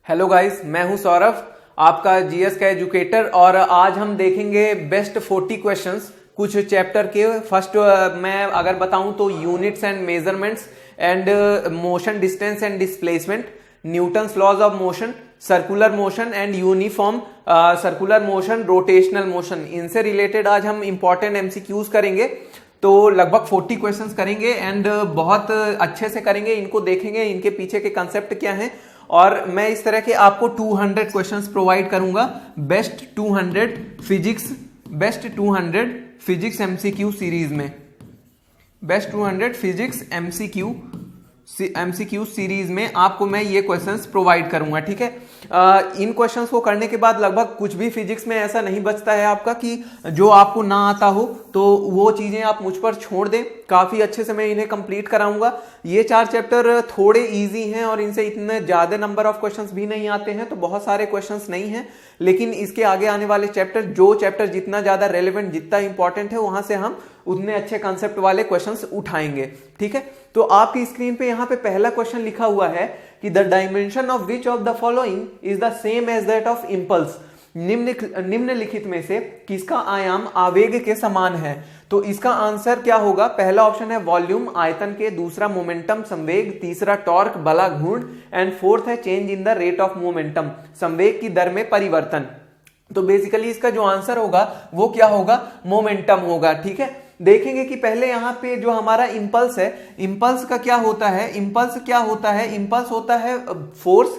Hello guys, मैं हूं सौरभ, आपका जीएस का एजुकेटर। और आज हम देखेंगे बेस्ट 40 क्वेश्चंस कुछ चैप्टर के। फर्स्ट मैं अगर बताऊं तो units and measurements and motion distance and displacement, Newton's laws of motion, circular motion and uniform circular motion, rotational motion, इनसे रिलेटेड आज हम इंपॉर्टेंट एमसीक्यूज करेंगे। तो लगभग 40 क्वेश्चंस करेंगे एंड बहुत अच्छे से करेंगे। इनको देखेंगे, इनके पीछे के कंसेप्ट क्या हैं। और मैं इस तरह के आपको 200 क्वेश्चंस प्रोवाइड करूंगा। बेस्ट 200 फिजिक्स एमसीक्यू सीरीज में, बेस्ट 200 फिजिक्स एमसीक्यू सीरीज में आपको मैं ये क्वेश्चंस प्रोवाइड करूंगा, ठीक है। इन क्वेश्चंस को करने के बाद लगभग कुछ भी फिजिक्स में ऐसा नहीं बचता है आपका कि जो आपको ना आता हो, तो वो चीजें आप मुझ पर छोड़ दें। काफी अच्छे से मैं इन्हें कंप्लीट कराऊंगा। ये 4 चैप्टर थोड़े इजी हैं और इनसे इतने ज्यादा नंबर ऑफ क्वेश्चंस भी नहीं आते हैं, तो बहुत सारे क्वेश्चंस नहीं हैं। लेकिन इसके आगे आने वाले चैप्टर, जो चैप्टर जितना ज्यादा रेलेवेंट, जितना इंपॉर्टेंट है, वहां से हम उतने अच्छे कंसेप्ट वाले क्वेश्चंस उठाएंगे, ठीक है। तो आपकी स्क्रीन पे यहाँ पे पहला क्वेश्चन लिखा हुआ है कि the dimension of which of the following is the same as that of impulse. निम्नलिखित में से किसका आयाम आवेग के समान है? तो इसका आंसर क्या होगा? पहला ऑप्शन है वॉल्यूम, आयतन के, दूसरा मोमेंटम, संवेग, तीसरा टॉर्क, बला, घूर्ण, एंड फोर्थ है change in the rate of momentum, संवेग की दर में परिवर्तन। तो बेसिकली इसका जो आंसर होगा वो क्या होगा? मोमेंटम होगा, ठीक है। देखेंगे कि पहले यहां पे जो हमारा इंपल्स है, इंपल्स का क्या होता है? इंपल्स क्या होता है? इंपल्स होता है फोर्स।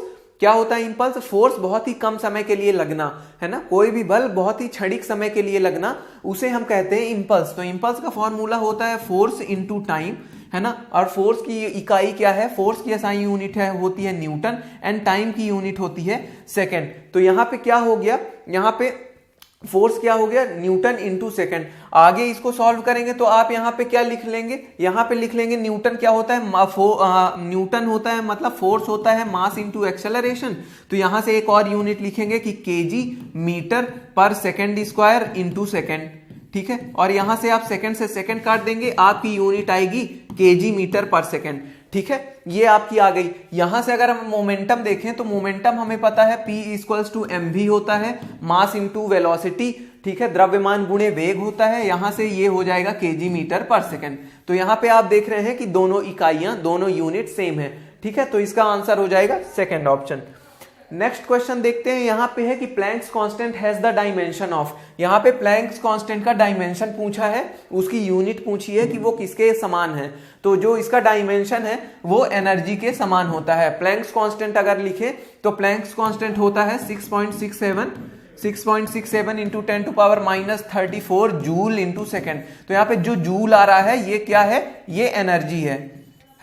क्या होता है इंपल्स? फोर्स बहुत ही कम समय के लिए लगना, है ना। कोई भी बल बहुत ही क्षणिक समय के लिए लगना, उसे हम कहते हैं इंपल्स। तो इंपल्स का फॉर्मूला होता है फोर्स इनटू टाइम, है ना। और फोर्स की इकाई क्या है? फोर्स की एसआई यूनिट है होती है न्यूटन, एंड टाइम की यूनिट होती है सेकेंड। तो यहां पे क्या हो गया? यहां पे फोर्स क्या हो गया? Newton into second. आगे इसको सॉल्व करेंगे तो आप यहां पे क्या लिख लेंगे? यहां पे लिख लेंगे न्यूटन क्या होता है? न्यूटन होता है मतलब फोर्स होता है मास इंटू एक्सेलरेशन। तो यहां से एक और यूनिट लिखेंगे कि केजी मीटर पर सेकेंड स्क्वायर इंटू सेकेंड, ठीक है। और यहां से आप सेकेंड से सेकेंड काट देंगे, आपकी यूनिट आएगी केजी मीटर पर सेकेंड, ठीक है। ये आपकी आ गई। यहां से अगर हम मोमेंटम देखें तो मोमेंटम हमें पता है P इक्वल्स टू mv होता है, मास इंटू वेलोसिटी, ठीक है, द्रव्यमान गुणे वेग होता है। यहां से ये हो जाएगा केजी मीटर पर सेकेंड। तो यहां पे आप देख रहे हैं कि दोनों इकाइयां, दोनों यूनिट सेम है, ठीक है। तो इसका आंसर हो जाएगा सेकेंड ऑप्शन। नेक्स्ट क्वेश्चन देखते हैं। यहां पे है कि Planck's constant has the dimension of. यहां पे प्लैंक्स कांस्टेंट का डायमेंशन पूछा है, उसकी यूनिट पूछी है कि वो किसके समान है। तो जो इसका डायमेंशन है वो एनर्जी के समान होता है। प्लैंक्स कांस्टेंट अगर लिखे तो प्लैंक्स कांस्टेंट होता है 6.67 into 10 to power -34 joule into second. तो यहाँ पे जो जूल आ रहा है ये क्या है? ये एनर्जी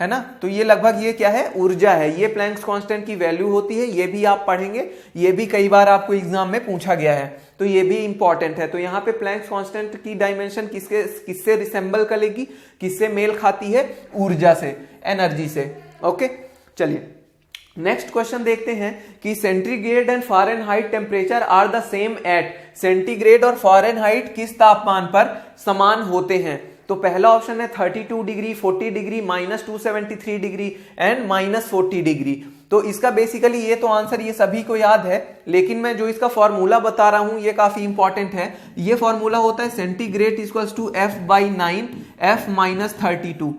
है ना। तो ये लगभग ये क्या है? ऊर्जा है। ये प्लैंक्स कांस्टेंट की वैल्यू होती है। ये भी आप पढ़ेंगे, ये भी कई बार आपको एग्जाम में पूछा गया है, तो ये भी इंपॉर्टेंट है। तो यहाँ पे प्लैंक्स कांस्टेंट की डायमेंशन किससे रिसेंबल करेगी, किससे मेल खाती है? ऊर्जा से, एनर्जी से। ओके, चलिए नेक्स्ट क्वेश्चन देखते हैं कि centigrade and Fahrenheit temperature are the same at. Centigrade और फ़ारेनहाइट किस तापमान पर समान होते हैं? तो पहला ऑप्शन है 32 degree, 40 degree, -273 degree and -40 degree. तो इसका बेसिकली ये तो आंसर ये सभी को याद है, लेकिन मैं जो इसका फॉर्मूला बता रहा हूं ये काफी इंपॉर्टेंट है। ये फॉर्मूला होता है centigrade equals to F/9 F-32।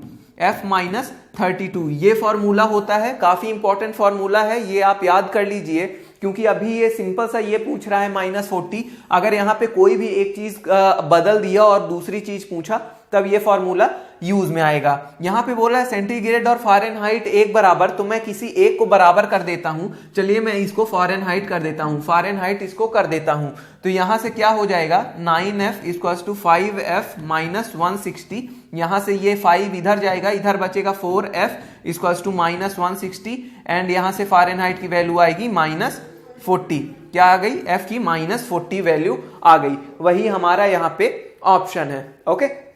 ये फॉर्मूला होता है, काफी इंपॉर्टेंट फॉर्मूला है, ये आप याद कर लीजिए। क्योंकि अभी ये सिंपल सा ये पूछ रहा है -40। अगर यहाँ पे कोई भी एक चीज बदल दिया और दूसरी चीज पूछा तब ये फॉर्मूला यूज में आएगा। यहां पे बोला है सेंटीग्रेड और फ़ारेनहाइट एक बराबर, तो मैं किसी एक को बराबर कर देता हूं। चलिए मैं इसको फ़ारेनहाइट कर देता हूं, फ़ारेनहाइट इसको कर देता हूं। तो यहां से क्या हो जाएगा? 9F equals to 5F -160। यहां से ये 5 इधर जाएगा, इधर बचेगा 4F इक्वल्स टू -160 एंड यहां से फ़ारेनहाइट की वैल्यू आएगी -40। क्या आ गई? F की -40 वैल्यू आ गई। वही हमारा यहाँ पे ऑप्शन है। ओके,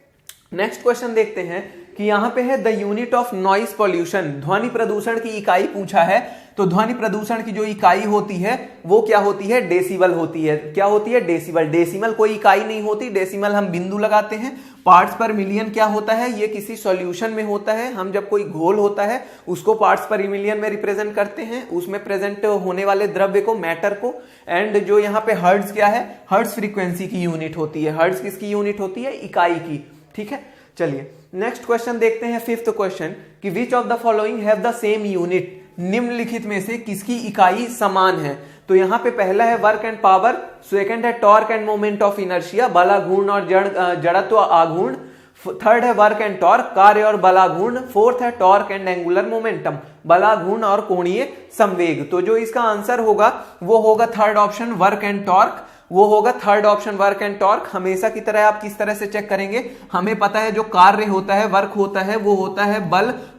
नेक्स्ट क्वेश्चन देखते हैं कि यहां पे है the unit of noise pollution. ध्वनि प्रदूषण की इकाई पूछा है। तो ध्वनि प्रदूषण की जो इकाई होती है वो क्या होती है? डेसिबल होती है। क्या होती है? डेसिबल। डेसिमल कोई इकाई नहीं होती, डेसिमल हम बिंदु लगाते हैं, पार्ट्स पर मिलियन क्या होता है, ये किसी सॉल्यूशन में होता है। हम जब कोई घोल होता है उसको पार्ट्स पर मिलियन में रिप्रेजेंट करते हैं, उसमें प्रेजेंट होने वाले द्रव्य को, मैटर को। एंड जो यहाँ पे हर्ट्ज क्या है, हर्ट्ज फ्रीक्वेंसी की यूनिट होती है। हर्ट्ज किसकी यूनिट होती है, इकाई की। ठीक है, चलिए नेक्स्ट क्वेश्चन देखते हैं, फिफ्थ क्वेश्चन कि विच of the following have the same unit, निम्नलिखित में से किसकी इकाई समान है। तो यहाँ पे पहला है वर्क एंड पावर, सेकंड है torque and moment of inertia, बलाघूर्ण और जड़त्व आघूर्ण, थर्ड है वर्क एंड टॉर्क, कार्य और बलाघूर्ण, फोर्थ है टॉर्क एंड एंगुलर मोमेंटम, बलाघूर्ण और कोणीय संवेग। तो जो इसका आंसर होगा वो होगा third option work and torque, वो होगा third option work and torque. हमेशा की तरह आप किस तरह से चेक करेंगे, हमें पता है जो कार्य होता है, वर्क होता है, वो होता है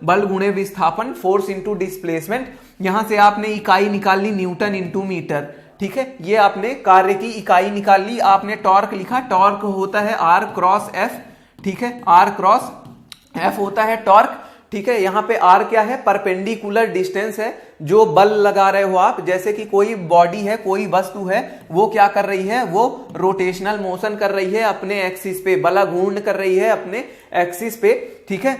बल गुणे विस्थापन, फोर्स इंटू डिस्प्लेसमेंट। यहां से आपने इकाई निकाल ली न्यूटन इंटू मीटर। ठीक है, ये आपने कार्य की इकाई निकाल ली। आपने टॉर्क लिखा, टॉर्क होता है आर क्रॉस एफ। ठीक है, आर क्रॉस एफ होता है टॉर्क। ठीक है, यहां पे आर क्या है, परपेंडिकुलर डिस्टेंस है, जो बल लगा रहे हो आप। जैसे कि कोई बॉडी है, कोई वस्तु है, वो क्या कर रही है, वो रोटेशनल मोशन कर रही है अपने एक्सिस पे, बलाघूर्ण कर रही है अपने एक्सिस पे। ठीक है,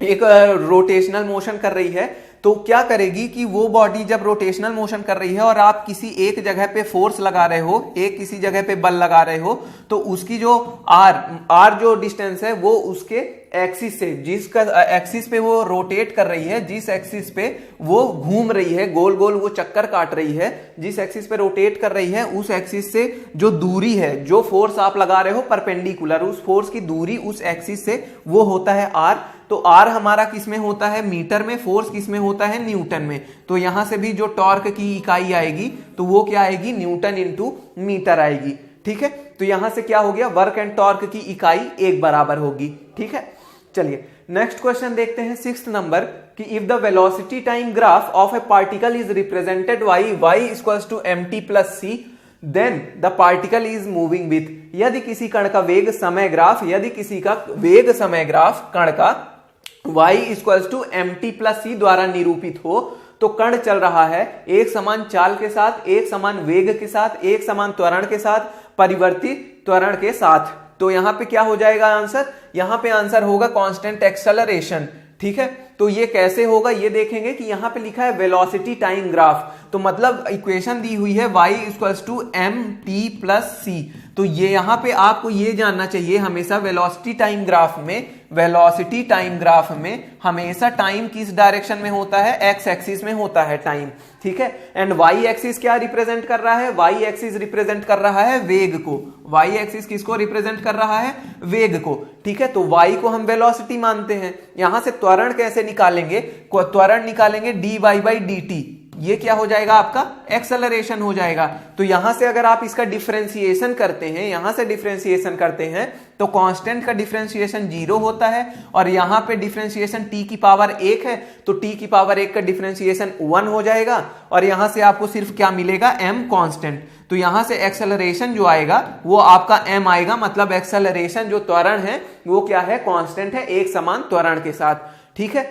एक रोटेशनल मोशन कर रही है। तो क्या करेगी कि वो बॉडी जब रोटेशनल मोशन कर रही है और आप किसी एक जगह पे फोर्स लगा रहे हो, एक किसी जगह पे बल लगा रहे हो, तो उसकी जो आर जो डिस्टेंस है वो उसके एक्सिस से, जिसका एक्सिस पे वो रोटेट कर रही है, जिस एक्सिस पे वो घूम रही है, गोल गोल वो चक्कर काट रही है, जिस एक्सिस पे रोटेट कर रही है, उस एक्सिस से जो दूरी है, जो फोर्स आप लगा रहे हो परपेंडिकुलर, उस फोर्स की दूरी उस एक्सिस से वो होता है आर। तो आर हमारा किस में होता है, मीटर में, फोर्स किस में होता है, न्यूटन में। तो यहां से भी जो टॉर्क की इकाई आएगी तो वो क्या आएगी, न्यूटन इंटू मीटर आएगी। ठीक है, तो यहां से क्या हो गया, वर्क एंड टॉर्क की इकाई एक बराबर होगी। ठीक है, चलिए नेक्स्ट क्वेश्चन देखते हैं, सिक्स्थ नंबर कि if the velocity time graph of a particle is represented by y equals to mt plus c, then the particle is moving with. यदि किसी कण का वेग समय ग्राफ, यदि किसी का वेग समय ग्राफ कण का y equals to mt plus c द्वारा निरूपित हो, तो कण चल रहा है एक समान चाल के साथ, एक समान वेग के साथ, एक समान त्वरण के साथ, परिवर्तित त्वरण के साथ। तो यहां पे क्या हो जाएगा आंसर, यहां पे आंसर होगा कांस्टेंट एक्सेलरेशन। ठीक है, तो ये कैसे होगा ये देखेंगे कि यहां पे लिखा है वेलोसिटी टाइम ग्राफ, तो मतलब इक्वेशन दी हुई है y equals to mt plus c। तो ये यहां पे आपको ये जानना चाहिए हमेशा वेलोसिटी टाइम ग्राफ में, वेलोसिटी टाइम ग्राफ में हमेशा टाइम किस डायरेक्शन में होता है, एक्स एक्सिस में होता है टाइम। ठीक है, एंड वाई एक्सिस क्या रिप्रेजेंट कर रहा है, वाई एक्सिस रिप्रेजेंट कर रहा है वेग को। वाई एक्सिस किसको रिप्रेजेंट कर रहा है, वेग को। ठीक है, तो वाई को हम वेलोसिटी मानते हैं। यहां से त्वरण कैसे निकालेंगे, त्वरण निकालेंगे dy बाई dt, ये क्या हो जाएगा आपका, एक्सेलरेशन हो जाएगा। तो यहां से अगर आप इसका डिफरेंशिएशन करते हैं, यहां से डिफरेंशिएशन करते हैं, तो कांस्टेंट का डिफरेंशिएशन 0 होता है, और यहां पे डिफरेंशिएशन t की पावर 1 है, तो t की पावर 1 का डिफरेंशिएशन 1 हो जाएगा, और यहां से आपको सिर्फ क्या मिलेगा, m कांस्टेंट। तो यहां से एक्सेलरेशन जो आएगा वो आपका m आएगा, मतलब एक्सेलरेशन जो त्वरण है वो क्या है, कांस्टेंट है, एक समान त्वरण के साथ। ठीक है,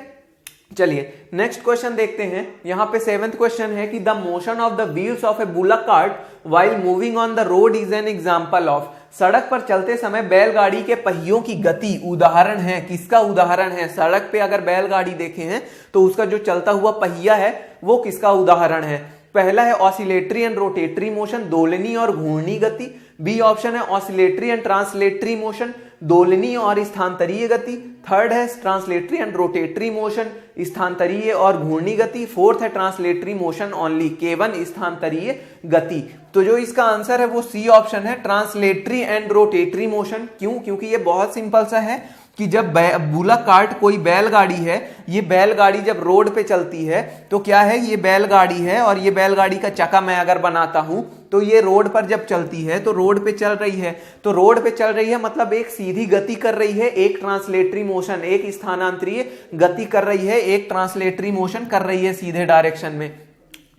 चलिए नेक्स्ट क्वेश्चन देखते हैं। यहां पे सेवेंथ क्वेश्चन है कि the motion of the wheels of A bullock cart while moving on the road is an example of. सड़क पर चलते समय बैलगाड़ी के पहियों की गति उदाहरण है, किसका उदाहरण है, सड़क पे अगर बैलगाड़ी देखे हैं तो उसका जो चलता हुआ पहिया है वो किसका उदाहरण है। पहला है ऑसिलेटरी एंड रोटेटरी मोशन, दोलनी और घूर्णी गति। बी ऑप्शन है ऑसिलेटरी एंड ट्रांसलेटरी मोशन, दोलनी और स्थानांतरीय गति। थर्ड है ट्रांसलेटरी एंड रोटेटरी मोशन, स्थानांतरीय और घूर्णी गति। फोर्थ है ट्रांसलेटरी मोशन ओनली, केवल स्थानांतरीय गति। तो जो इसका आंसर है वो सी ऑप्शन है, ट्रांसलेटरी एंड रोटेटरी मोशन। क्यों, क्योंकि ये बहुत सिंपल सा है कि जब बुलक कार्ट कोई बैलगाड़ी है, ये बैलगाड़ी जब रोड पे चलती है तो क्या है, ये बैलगाड़ी है, और ये बैलगाड़ी का चक्का मैं अगर बनाता हूं तो ये रोड पर जब चलती है तो रोड पे चल रही है, तो रोड पे चल रही है मतलब एक सीधी गति कर रही है, एक ट्रांसलेटरी मोशन, एक स्थानांतरीय गति कर रही है, एक ट्रांसलेटरी मोशन कर रही है सीधे डायरेक्शन में।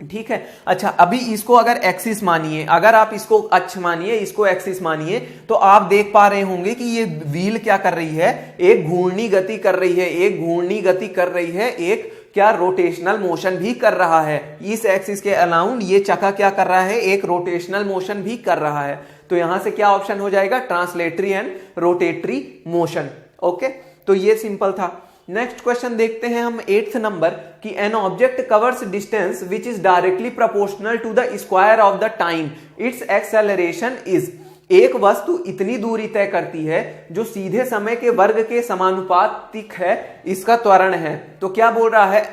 ठीक है, अच्छा अभी इसको अगर एक्सिस मानिए, अगर आप इसको अक्ष मानिए, इसको एक्सिस मानिए, तो आप देख पा रहे होंगे कि ये व्हील क्या कर रही है, एक घूर्णी गति कर रही है, एक घूर्णी गति कर रही है, एक क्या रोटेशनल मोशन भी कर रहा है। इस एक्सिस के अलाउंड ये चक्का क्या कर रहा है, एक रोटेशनल मोशन भी कर रहा है। तो यहां से क्या ऑप्शन हो जाएगा, translatory and rotatory motion. Okay, तो ये सिंपल था। नेक्स्ट क्वेश्चन देखते हैं हम 8th नंबर कि an object covers distance which is directly proportional to the square of the time its acceleration is. एक वस्तु इतनी दूरी तय करती है जो सीधे समय के वर्ग के समानुपातिक है, इसका त्वरण है। तो क्या बोल रहा है,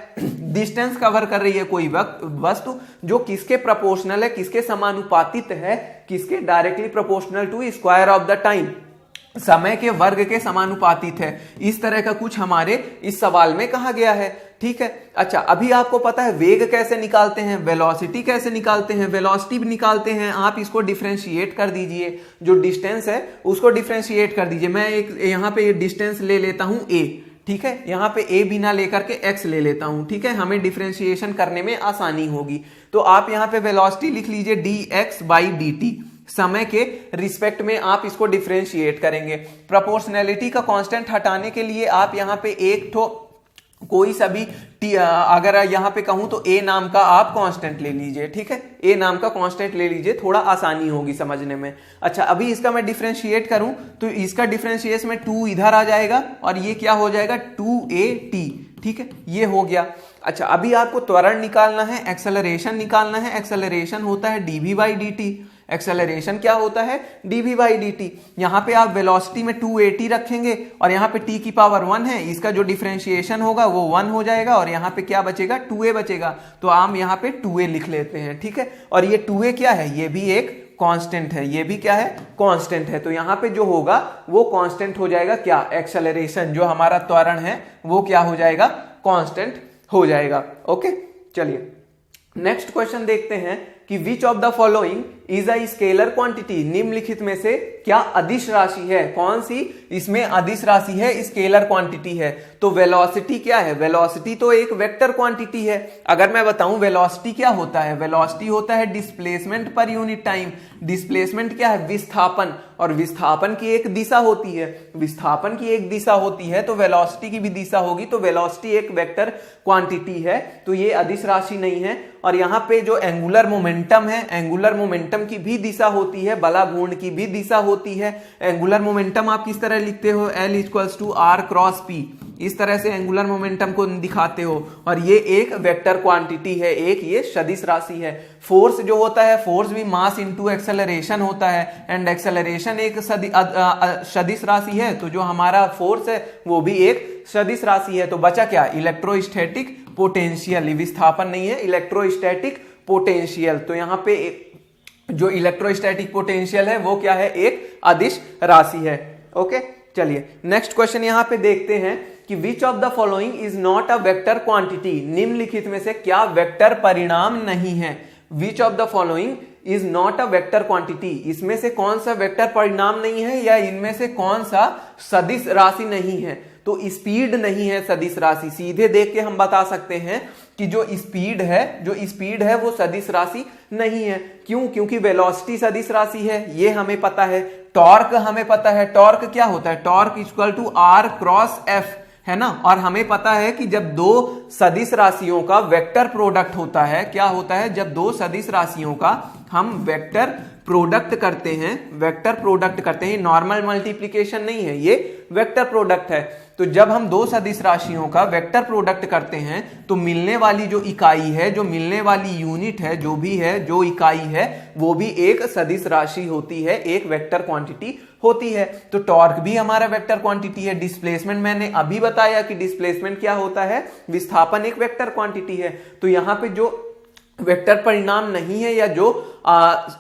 डिस्टेंस कवर कर रही है कोई वस्तु जो किसके प्रोपोर्शनल है, किसके समानुपातित है, किसके directly proportional to square of the time, समय के वर्ग के समानुपातित है। इस तरह का कुछ हमारे इस सवाल में कहा गया है। ठीक है, अच्छा अभी आपको पता है वेग कैसे निकालते हैं, वेलोसिटी कैसे निकालते हैं, वेलोसिटी भी निकालते हैं। आप इसको डिफरेंशिएट कर दीजिए, जो डिस्टेंस है उसको डिफरेंशिएट कर दीजिए। मैं एक यहाँ पे डिस्टेंस ले लेता हूं a, ठीक है, यहाँ पे a बिना लेकर के x ले लेता हूं, ठीक है, हमें डिफरेंशिएशन करने में आसानी होगी। तो आप यहाँ पे वेलोसिटी लिख लीजिए dx/dt, समय के रिस्पेक्ट में आप इसको डिफरेंशिएट करेंगे। प्रोपोर्शनैलिटी का कांस्टेंट हटाने के लिए आप यहाँ पे एक तो कोई सा भी अगर यहाँ पे कहूं तो a नाम का आप कांस्टेंट ले लीजिए, ठीक है, a नाम का कांस्टेंट ले लीजिए, थोड़ा आसानी होगी समझने में। अच्छा अभी इसका मैं डिफरेंशिएट करूं तो इसका डिफरेंशिएशन में 2 इधर आ जाएगा और ये क्या हो जाएगा 2at, ठीक है, ये हो गया। अच्छा अभी आपको त्वरण निकालना है, एक्सेलरेशन निकालना है। एक्सेलरेशन होता है dv/dt। एक्सेलरेशन क्या होता है, dv/dt। यहां पे आप वेलोसिटी में 280 रखेंगे और यहां पे t की पावर 1 है, इसका जो डिफरेंशिएशन होगा वो 1 हो जाएगा और यहां पे क्या बचेगा 2a बचेगा। तो हम यहां पे 2a लिख लेते हैं, ठीक है। और ये 2a क्या है, ये भी एक कांस्टेंट है, ये भी क्या है, कांस्टेंट है। तो यहां पे जो होगा वो कांस्टेंट हो जाएगा क्या, एक्सेलरेशन, जो हमारा त्वरण है वो क्या हो जाएगा, कांस्टेंट हो जाएगा। ओके, चलिए नेक्स्ट क्वेश्चन देखते हैं कि विच of the following is a scalar quantity. निम्नलिखित में से क्या अदिश राशि है, कौन सी इसमें अदिश राशि है, स्केलर क्वांटिटी है। तो वेलोसिटी क्या है, वेलोसिटी तो एक वेक्टर क्वांटिटी है। अगर मैं बताऊं वेलोसिटी क्या होता है, वेलोसिटी होता है displacement per unit time. Displacement क्या है, विस्थापन, और विस्थापन की एक दिशा होती है, विस्थापन की एक दिशा होती है तो वेलोसिटी की भी दिशा होगी। तो वेलोसिटी एक वेक्टर क्वांटिटी है, तो ये अदिश राशि नहीं है। और यहाँ पे जो एंगुलर मोमेंटम है, एंगुलर मोमेंटम की भी दिशा होती है, बला घूर्ण की भी दिशा होती है। एंगुलर मोमेंटम आप किस तरह लिखते हो, L = R×P, इस तरह से एंगुलर मोमेंटम को दिखाते हो। और ये एक वेक्टर क्वांटिटी है, एक ये सदिश राशि है। फोर्स जो होता है, फोर्स भी मास इनटू एक्सेलरेशन होता है, एंड एक्सेलरेशन एक सदिश राशि है। तो जो हमारा फोर्स है वो भी एक सदिश राशि है। तो बचा क्या, इलेक्ट्रोस्टैटिक पोटेंशियल, विस्थापन नहीं है, इलेक्ट्रोस्टैटिक पोटेंशियल। तो यहाँ पे जो इलेक्ट्रोस्टैटिक पोटेंशियल है वो क्या है, एक अदिश राशि है। ओके, चलिए नेक्स्ट क्वेश्चन यहां पे देखते हैं कि विच of the following is not a vector quantity. निम्नलिखित में से क्या वेक्टर परिणाम नहीं है, विच of the following is not a vector quantity. इसमें से कौन सा वेक्टर परिणाम नहीं है, या इनमें से कौन सा सदिश राशि नहीं है। तो स्पीड नहीं है सदिश राशि, सीधे देख के हम बता सकते हैं कि जो स्पीड है वो सदिश राशि नहीं है। क्यों, क्योंकि वेलोसिटी सदिश राशि है, ये हमें पता है। टॉर्क हमें पता है, टॉर्क क्या होता है, टॉर्क = R×F, है ना। और हमें पता है कि जब दो सदिश राशियों का वेक्टर प्रोडक्ट होता है, क्या होता है, जब दो सदिश राशियों का हम वेक्टर प्रोडक्ट करते हैं, वेक्टर प्रोडक्ट करते हैं, नॉर्मल मल्टीप्लिकेशन नहीं है, ये वेक्टर प्रोडक्ट है। तो जब हम दो सदिश राशियों का वेक्टर प्रोडक्ट करते हैं तो मिलने वाली जो इकाई है, जो मिलने वाली यूनिट है, जो भी है, जो इकाई है, वो भी एक सदिश राशि होती है, एक वेक्टर क्वांटिटी होती है। तो टॉर्क भी हमारा वेक्टर क्वांटिटी है। डिस्प्लेसमेंट मैंने अभी बताया कि डिस्प्लेसमेंट क्या होता है, विस्थापन एक वेक्टर क्वांटिटी है। तो यहां पे जो वेक्टर परिणाम नहीं है या जो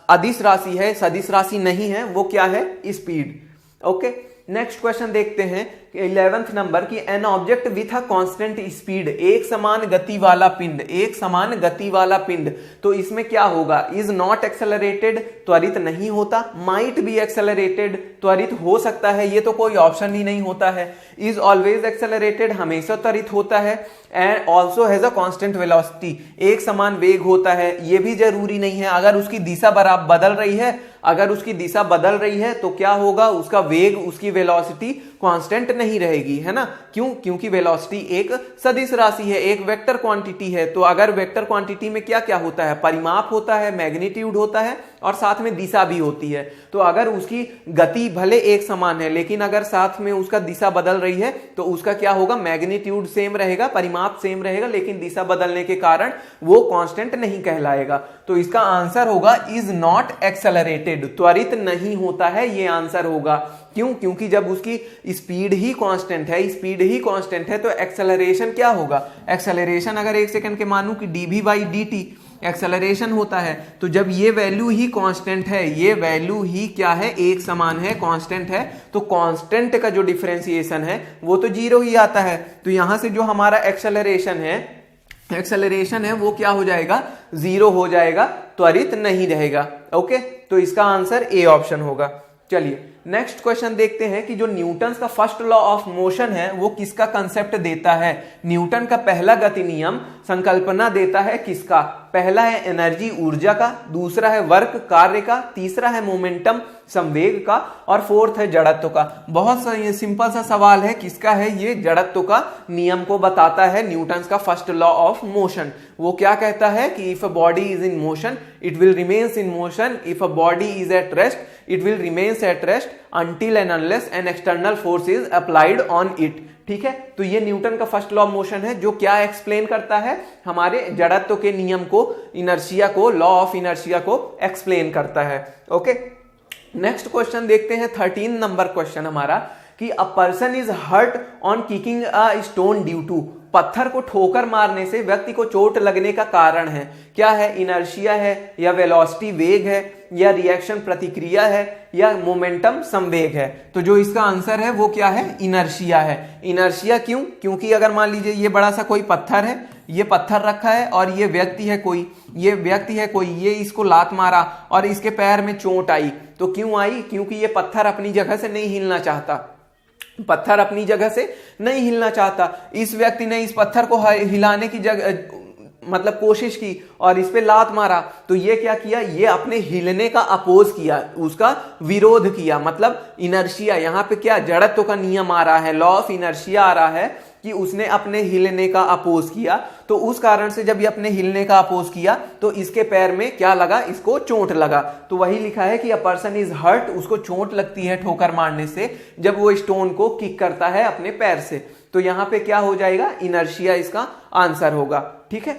अदिश राशि है, सदिश राशि नहीं है, वो क्या है, स्पीड। ओके, नेक्स्ट क्वेश्चन देखते हैं 11th नंबर की an object with a constant speed, एक समान गति वाला पिंड, एक समान गति वाला पिंड। तो इसमें क्या होगा, इज नॉट एक्सेलरेटेड, त्वरित नहीं होता, माइट बी एक्सेलरेटेड, त्वरित हो सकता है, ये तो कोई ऑप्शन ही नहीं होता है। इज ऑलवेज एक्सेलरेटेड, हमेशा त्वरित होता है। And also has a constant velocity, एक समान वेग होता है, ये भी जरूरी नहीं है। अगर उसकी दिशा बदल रही है, अगर उसकी दिशा बदल रही है तो क्या होगा, उसका वेग, उसकी वेलोसिटी कांस्टेंट नहीं रहेगी, है ना। क्यों? क्योंकि वेलोसिटी एक सदिश राशि है, एक वेक्टर क्वांटिटी है। तो अगर वेक्टर क्वांटिटी में क्या क्या होता है, परिमाप होता है, मैग्नीट्यूड होता है और साथ में दिशा भी होती है। तो अगर उसकी गति भले एक समान है लेकिन अगर साथ में उसका दिशा बदल रही है तो उसका क्या होगा, मैग्नीट्यूड सेम रहेगा, परिमाप सेम रहेगा, लेकिन दिशा बदलने के कारण वो कांस्टेंट नहीं कहलाएगा। तो इसका आंसर होगा इज नॉट एक्सेलरेटेड, त्वरित नहीं होता है, ये आंसर होगा। क्यों? क्योंकि जब उसकी स्पीड ही कांस्टेंट है, स्पीड ही कांस्टेंट है तो एक्सेलरेशन क्या होगा, एक्सेलरेशन अगर 1 सेकंड के मानूं कि dv/dt एक्सेलरेशन होता है, तो जब ये वैल्यू ही कांस्टेंट है, ये वैल्यू ही क्या है, एक समान है, कांस्टेंट है, तो कांस्टेंट का जो डिफरेंशिएशन है वो तो 0 ही आता है। तो यहां से जो हमारा एक्सेलरेशन है वो क्या हो जाएगा, 0 हो जाएगा, त्वरित नहीं रहेगा। ओके, तो इसका आंसर ए ऑप्शन होगा। चलिए नेक्स्ट क्वेश्चन देखते हैं कि जो न्यूटन का फर्स्ट लॉ ऑफ मोशन है वो किसका कंसेप्ट देता है। न्यूटन का पहला गति नियम संकल्पना देता है किसका, पहला है एनर्जी ऊर्जा का, दूसरा है वर्क कार्य का, तीसरा है मोमेंटम संवेग का और फोर्थ है जड़त्व का। बहुत सिंपल सा सवाल है, किसका है ये, जड़त्व का नियम को बताता है न्यूटन का फर्स्ट लॉ ऑफ मोशन। वो क्या कहता है कि if a body is in motion it will remains in motion, if a body is at rest it will remains at rest until and unless an external force is applied on it। ठीक है, तो ये Newton का first law of motion है जो क्या explain करता है, हमारे जड़त्व के नियम को, इनर्शिया को, लॉ ऑफ इनर्शिया को एक्सप्लेन करता है। ओके, नेक्स्ट क्वेश्चन देखते हैं 13 नंबर क्वेश्चन हमारा कि a person is hurt on kicking a stone due to, पत्थर को ठोकर मारने से व्यक्ति को चोट लगने का कारण है क्या है, इनर्शिया है या वेलोसिटी वेग है या रिएक्शन प्रतिक्रिया है या मोमेंटम संवेग है। तो जो इसका आंसर है वो क्या है, इनर्शिया है। इनर्शिया क्यों? क्योंकि अगर मान लीजिए ये बड़ा सा कोई पत्थर है, ये पत्थर रखा है और ये व्यक्ति है कोई, ये इसको लात मारा और इसके पैर में चोट आई। तो क्यों आई? क्योंकि ये पत्थर अपनी जगह से नहीं हिलना चाहता, पत्थर अपनी जगह से नहीं हिलना चाहता। इस व्यक्ति ने इस पत्थर को हिलाने की जगह मतलब कोशिश की और इस पे लात मारा, तो ये क्या किया, ये अपने हिलने का अपोज किया, उसका विरोध किया। मतलब इनर्शिया यहाँ पे क्या, जड़त्व का नियम आ रहा है, लॉ ऑफ इनर्शिया आ रहा है कि उसने अपने हिलने का अपोज किया। तो उस कारण से जब ये अपने हिलने का अपोज किया तो इसके पैर में क्या लगा, इसको चोट लगा। तो वही लिखा है कि अ पर्सन इज हर्ट, उसको चोट लगती है ठोकर मारने से जब वो स्टोन को किक करता है अपने पैर से। तो यहां पे क्या हो जाएगा, इनर्शिया इसका आंसर होगा। ठीक है,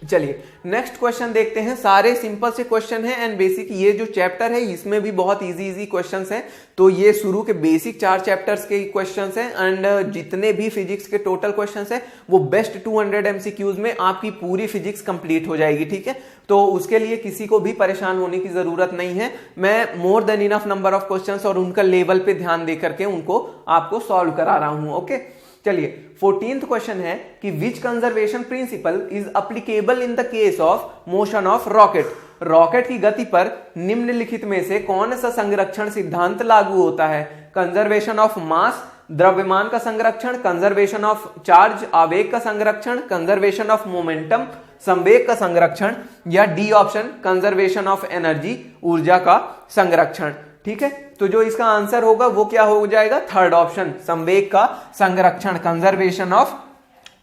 चलिए नेक्स्ट क्वेश्चन देखते हैं। सारे सिंपल से क्वेश्चन हैं एंड बेसिक, ये जो चैप्टर है इसमें भी बहुत इजी क्वेश्चंस हैं। तो ये शुरू के बेसिक 4 चैप्टर्स के क्वेश्चंस हैं एंड जितने भी फिजिक्स के टोटल क्वेश्चंस हैं वो बेस्ट 200 एमसीक्यूज में आपकी पूरी फिजिक्स कंप्लीट हो जाएगी। ठीक है, तो उसके लिए किसी को भी परेशान होने की जरूरत नहीं है। मैं more than enough number of questions और उनका लेवल पे ध्यान दे करके उनको आपको सॉल्व करा रहा हूं। ओके, चलिए 14th क्वेश्चन है कि which conservation principle is applicable in the case of motion of rocket. Rocket की गति पर निम्नलिखित में से कौन सा संरक्षण सिद्धांत लागू होता है, कंजर्वेशन ऑफ मास, द्रव्यमान का संरक्षण, कंजर्वेशन ऑफ चार्ज, आवेग का संरक्षण, कंजर्वेशन ऑफ मोमेंटम, संवेग का संरक्षण या D option conservation of energy, ऊर्जा का संरक्षण। ठीक है, तो जो इसका आंसर होगा वो क्या हो जाएगा, थर्ड ऑप्शन संवेग का संरक्षण, कंजर्वेशन ऑफ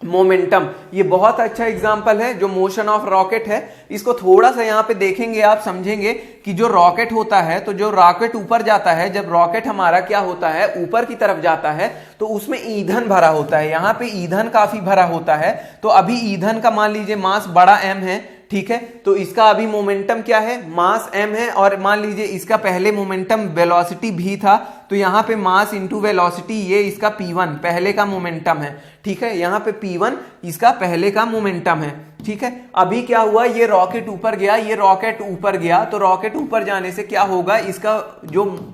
मोमेंटम। ये बहुत अच्छा एग्जांपल है जो मोशन ऑफ रॉकेट है। इसको थोड़ा सा यहाँ पे देखेंगे आप समझेंगे कि जो रॉकेट होता है, तो जो रॉकेट ऊपर जाता है, जब रॉकेट हमारा क्या होता है, ऊपर की तरफ जाता है तो उसमें ईंधन भरा होता है। यहाँ पे ईंधन काफी भरा होता है। तो अभी ईंधन का मान लीजिए मास बड़ा m है, ठीक है, तो इसका अभी मोमेंटम क्या है, मास m है और मान लीजिए इसका पहले मोमेंटम वेलोसिटी v था, तो यहाँ पे मास इंटू वेलोसिटी, ये इसका p1 पहले का मोमेंटम है। ठीक है, यहाँ पे p1 इसका पहले का मोमेंटम है। ठीक है, अभी क्या हुआ, ये रॉकेट ऊपर गया, ये रॉकेट ऊपर गया, तो रॉकेट ऊपर जाने से क्या होगा, इसका जो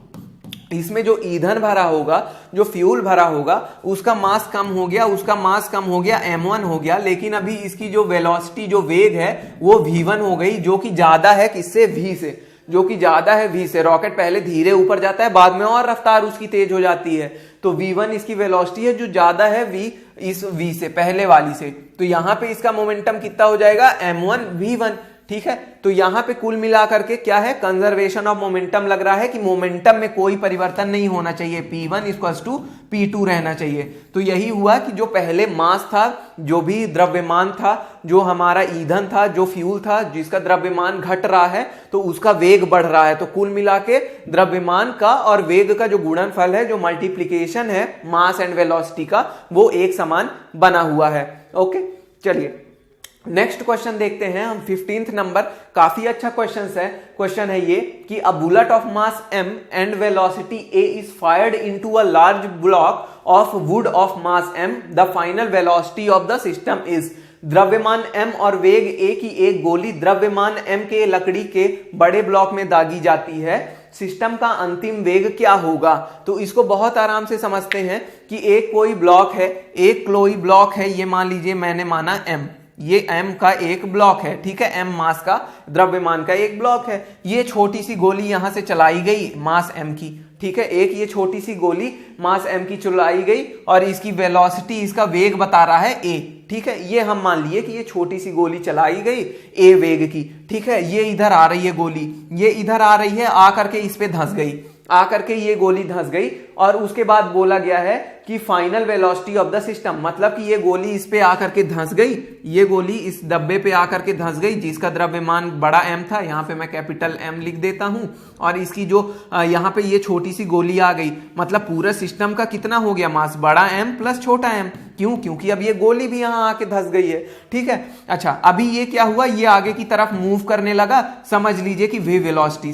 इसमें जो ईंधन भरा होगा, जो फ्यूल भरा होगा, उसका मास कम हो गया, उसका मास कम हो गया, m1 हो गया। लेकिन अभी इसकी जो वेलोसिटी, जो वेग है वो v1 हो गई, जो कि ज्यादा है किससे, v से, जो कि ज्यादा है v से। रॉकेट पहले धीरे ऊपर जाता है, बाद में और रफ्तार उसकी तेज हो जाती है। तो v1 इसकी वेलोसिटी है जो ज्यादा है v से, पहले वाली से। तो यहां पे इसका मोमेंटम कितना हो जाएगा, m1 v1। ठीक है। तो यहां पे कुल मिलाकर के क्या है, कंजर्वेशन ऑफ मोमेंटम लग रहा है कि मोमेंटम में कोई परिवर्तन नहीं होना चाहिए, P1 इक्वल्स टू P2 रहना चाहिए। तो यही हुआ कि जो पहले मास था, जो भी द्रव्यमान था, जो हमारा ईंधन था, जो फ्यूल था, जिसका द्रव्यमान घट रहा है तो उसका वेग बढ़ रहा है। तो कुल मिला के द्रव्यमान का और वेग का जो गुणनफल है, जो मल्टीप्लीकेशन है मास एंड वेलोसिटी का, वो एक समान बना हुआ है। ओके, चलिए नेक्स्ट क्वेश्चन देखते हैं हम। 15th नंबर, काफी अच्छा क्वेश्चन है। क्वेश्चन है ये कि a bullet of mass m and velocity a is fired into a large block of would of mass m, the final velocity of the system is. द्रव्यमान m और वेग a की एक गोली द्रव्यमान m के लकड़ी के बड़े ब्लॉक में दागी जाती है, सिस्टम का अंतिम वेग क्या होगा। तो इसको बहुत आराम से समझते हैं कि एक कोई ब्लॉक है, एक कोई ब्लॉक है, ये मान लीजिए मैंने माना m, ये m का एक ब्लॉक है, ठीक है, m मास का द्रव्यमान का एक ब्लॉक है। ये छोटी सी गोली यहां से चलाई गई मास m की, ठीक है, एक ये छोटी सी गोली मास m की चलाई गई और इसकी वेलोसिटी, इसका वेग बता रहा है a, ठीक है। ये हम मान लिए कि ये छोटी सी गोली चलाई गई a वेग की, ठीक है। ये इधर आ रही है गोली, ये इधर आ रही है, आकर के इस पे धंस गई, आकर के ये गोली धंस गई और उसके बाद बोला गया है कि final velocity of the system, मतलब कि ये गोली इस पे आकर के धंस गई, ये गोली इस डब्बे पे आकर के धंस गई जिसका द्रव्यमान बड़ा M था, यहां पे मैं कैपिटल M लिख देता हूं, और इसकी जो यहां पे ये छोटी सी गोली आ गई, मतलब पूरा सिस्टम का कितना हो गया मास, बड़ा M प्लस छोटा m। क्यों? क्योंकि अब ये गोली भी यहां आके धंस गई है, ठीक है। अच्छा, अभी ये क्या हुआ, ये आगे की तरफ मूव करने लगा, समझ लीजिए कि v वेलोसिटी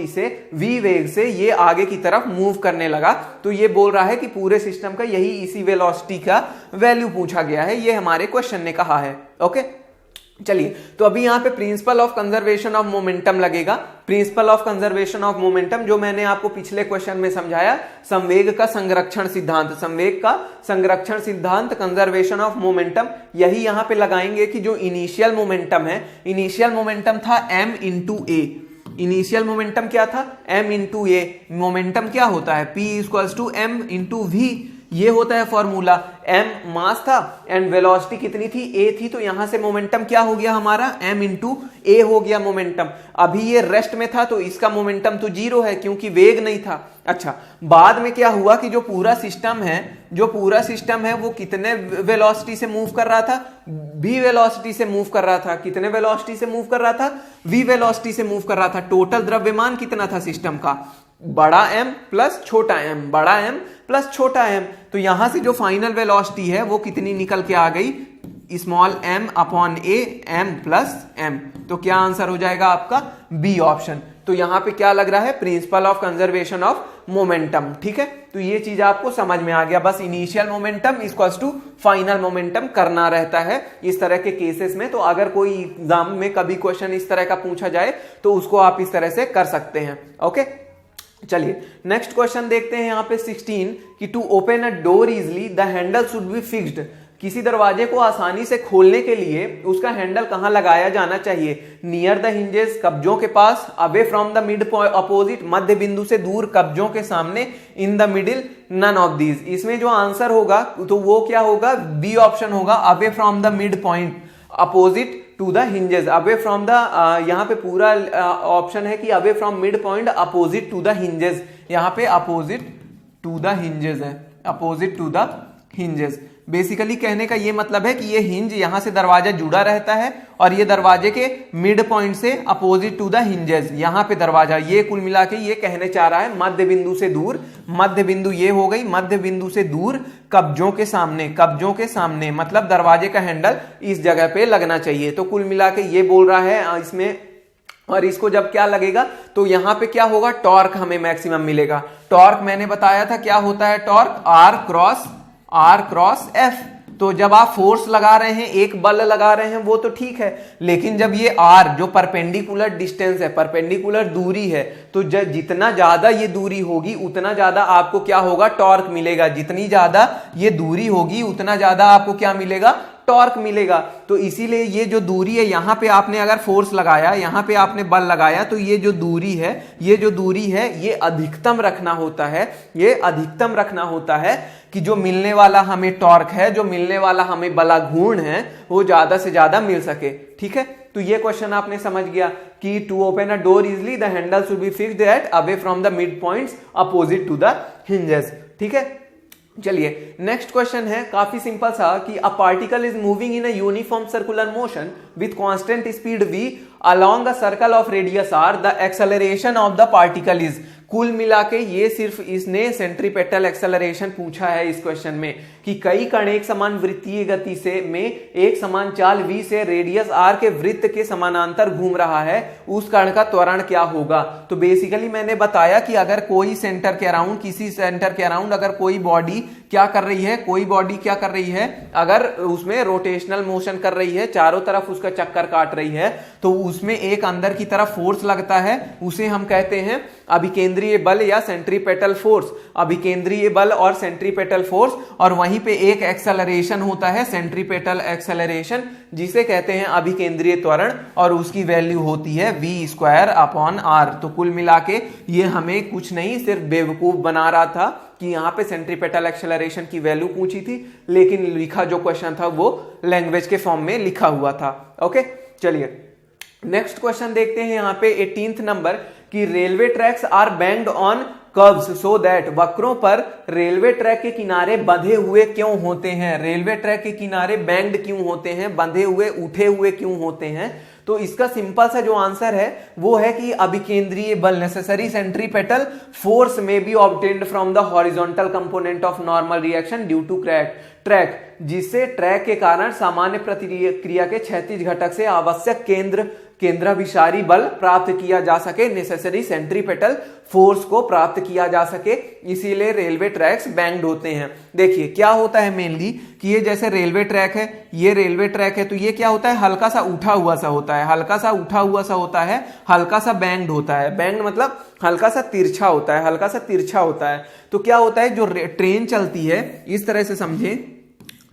से v वेग से ये आगे की तरफ मूव करने लगा। तो ये बोल रहा है कि पूरे सिस्टम का यही इसी वेलोसिटी का वैल्यू पूछा गया है, ये हमारे क्वेश्चन ने कहा है। ओके, चलिए, तो अभी यहां पे principle of conservation of momentum लगेगा। Principle of conservation of momentum जो मैंने आपको पिछले क्वेश्चन में समझाया, संवेग का संरक्षण सिद्धांत, संवेग का संरक्षण सिद्धांत, कंजर्वेशन ऑफ मोमेंटम, यही यहां पे लगाएंगे कि जो इनिशियल मोमेंटम है, इनिशियल मोमेंटम था m इंटू ए। इनिशियल मोमेंटम क्या था, m इंटू ए। मोमेंटम क्या होता है, p equals to m into v, ये होता है फॉर्मूला। m मास था एंड वेलोसिटी कितनी थी, a थी, तो यहां से मोमेंटम क्या हो गया हमारा, m इंटू ए हो गया मोमेंटम। अभी ये रेस्ट में था तो इसका मोमेंटम तो जीरो है क्योंकि वेग नहीं था। अच्छा, बाद में क्या हुआ कि जो पूरा सिस्टम है वो कितने वेलोसिटी से मूव कर रहा था, v वेलोसिटी से मूव कर रहा था। कितने वेलोसिटी से मूव कर रहा था, v वेलोसिटी से मूव कर रहा था। टोटल द्रव्यमान कितना था सिस्टम का, बड़ा m प्लस छोटा m, बड़ा m प्लस छोटा m। तो यहां से जो फाइनल वेलोसिटी है वो कितनी निकल के आ गई, small m upon a, m plus m। तो क्या आंसर हो जाएगा आपका, बी ऑप्शन। तो यहां पे क्या लग रहा है, principal of conservation of momentum, ठीक है। तो ये चीज आपको समझ में आ गया, बस initial momentum equals to final momentum करना रहता है इस तरह के केसेस में। तो अगर कोई एग्जाम में कभी क्वेश्चन इस तरह का पूछा जाए तो उसको आप इस तरह से कर सकते हैं। ओके, चलिए नेक्स्ट क्वेश्चन देखते हैं यहाँ पे 16 कि to open a door easily the handle should be fixed. किसी दरवाजे को आसानी से खोलने के लिए उसका हैंडल कहां लगाया जाना चाहिए, नियर द हिंजेस, कब्जों के पास, away from the mid opposite, मध्य बिंदु से दूर, कब्जों के सामने, in the middle, none of these. इसमें जो आंसर होगा तो वो क्या होगा, बी ऑप्शन होगा, away from the mid point opposite to the hinges. Away from the, यहाँ पे पूरा ऑप्शन है कि away from mid point opposite to the hinges, यहाँ पे अपोजिट टू द हिंजेस है, opposite to the hinges. Basically कहने का ये मतलब है कि ये हिंज यहां से दरवाजा जुड़ा रहता है और ये दरवाजे के मिड पॉइंट से अपोजिट टू द हिंजेस, यहां पे दरवाजा, ये कुल मिला के ये कहने चाह रहा है मध्य बिंदु से दूर, मध्य बिंदु ये हो गई, मध्य बिंदु से दूर, कब्जों के सामने, कब्जों के सामने मतलब दरवाजे का हैंडल इस जगह पे लगना चाहिए। तो कुल मिला के ये बोल रहा है इसमें, और इसको जब क्या लगेगा तो यहां पे क्या होगा, टॉर्क हमें मैक्सिमम मिलेगा। टॉर्क मैंने बताया था क्या होता है, टॉर्क R क्रॉस F। तो जब आप फोर्स लगा रहे हैं, एक बल लगा रहे हैं, वो तो ठीक है, लेकिन जब ये R जो परपेंडिकुलर डिस्टेंस है, परपेंडिकुलर दूरी है, तो जितना ज्यादा ये दूरी होगी उतना ज्यादा आपको क्या होगा, टॉर्क मिलेगा। जितनी ज्यादा ये दूरी होगी उतना ज्यादा आपको क्या मिलेगा, टॉर्क मिलेगा। तो इसीलिए ये जो दूरी है, यहां पे आपने अगर फोर्स लगाया, यहां पे आपने बल लगाया, तो ये जो दूरी है, ये अधिकतम रखना होता है, ये अधिकतम रखना होता है कि जो मिलने वाला हमें टॉर्क है, जो मिलने वाला हमें बलाघूर्ण है, वो ज्यादा से ज्यादा मिल सके, ठीक है। तो ये क्वेश्चन आपने समझ गया कि to open a door easily the handle should be fixed at away from the mid points opposite to the hinges. ठीक है, चलिए नेक्स्ट क्वेश्चन है काफी सिंपल सा कि a particle is moving in a uniform circular motion with constant speed v along a circle of radius r the acceleration of the particle is। कुल मिला के ये सिर्फ इसने सेंट्रीपेटल एक्सेलरेशन पूछा है इस क्वेश्चन में कि कई कण एक समान वृत्तीय गति से में एक समान चाल v से रेडियस r के वृत्त के समानांतर घूम रहा है, उस कण का त्वरण क्या होगा। तो बेसिकली मैंने बताया कि अगर कोई सेंटर के अराउंड, किसी सेंटर के अराउंड अगर कोई बॉडी क्या कर रही है, कोई बॉडी क्या कर रही है, अगर उसमें रोटेशनल मोशन कर रही है, चारों तरफ उसका चक्कर काट रही है, तो उसमें एक अंदर की तरफ फोर्स लगता है, उसे हम कहते हैं अभिकेंद्रीय बल या सेंट्रीपेटल फोर्स। अभिकेंद्रीय बल और सेंट्रीपेटल फोर्स, और वहीं पे एक एक्सेलरेशन होता है सेंट्रीपेटल एक्सेलरेशन, जिसे कहते हैं अभिकेंद्रीय त्वरण, और उसकी वैल्यू होती है v²/r। तो कुल मिला के ये हमें कुछ नहीं, सिर्फ बेवकूफ बना रहा था कि यहां पे सेंट्रीपेटल एक्सेलरेशन की वैल्यू पूछी थी, लेकिन लिखा जो क्वेश्चन था वो लैंग्वेज के फॉर्म में लिखा हुआ था। ओके, चलिए नेक्स्ट क्वेश्चन देखते हैं यहां पे 18th नंबर कि railway tracks are banked on curves so that, वक्रों पर रेलवे ट्रैक के किनारे बंधे हुए क्यों होते हैं। रेलवे ट्रैक के किनारे बैंक्ड क्यों होते हैं, बंधे हुए, उठे हुए क्यों होते हैं। तो इसका सिंपल सा जो आंसर है वो है कि अभिकेंद्रीय बल, necessary centripetal force may be obtained from the horizontal component of normal reaction due to track, जिससे ट्रैक के कारण सामान्य प्रतिक्रिया के क्षैतिज घटक से आवश्यक केंद्राभिसारी बल प्राप्त किया जा सके, नेसेसरी सेंट्रीपेटल फोर्स को प्राप्त किया जा सके, इसीलिए रेलवे ट्रैक्स बैंक्ड होते हैं। देखिए क्या होता है मेनली कि ये जैसे रेलवे ट्रैक है, ये रेलवे ट्रैक है, तो ये क्या होता है, हल्का सा उठा हुआ सा होता है, हल्का सा उठा हुआ सा होता है, हल्का सा बैंक्ड होता है। बैंक्ड मतलब हल्का सा तिरछा होता है, हल्का सा तिरछा होता है। तो क्या होता है, जो ट्रेन चलती है, इस तरह से समझे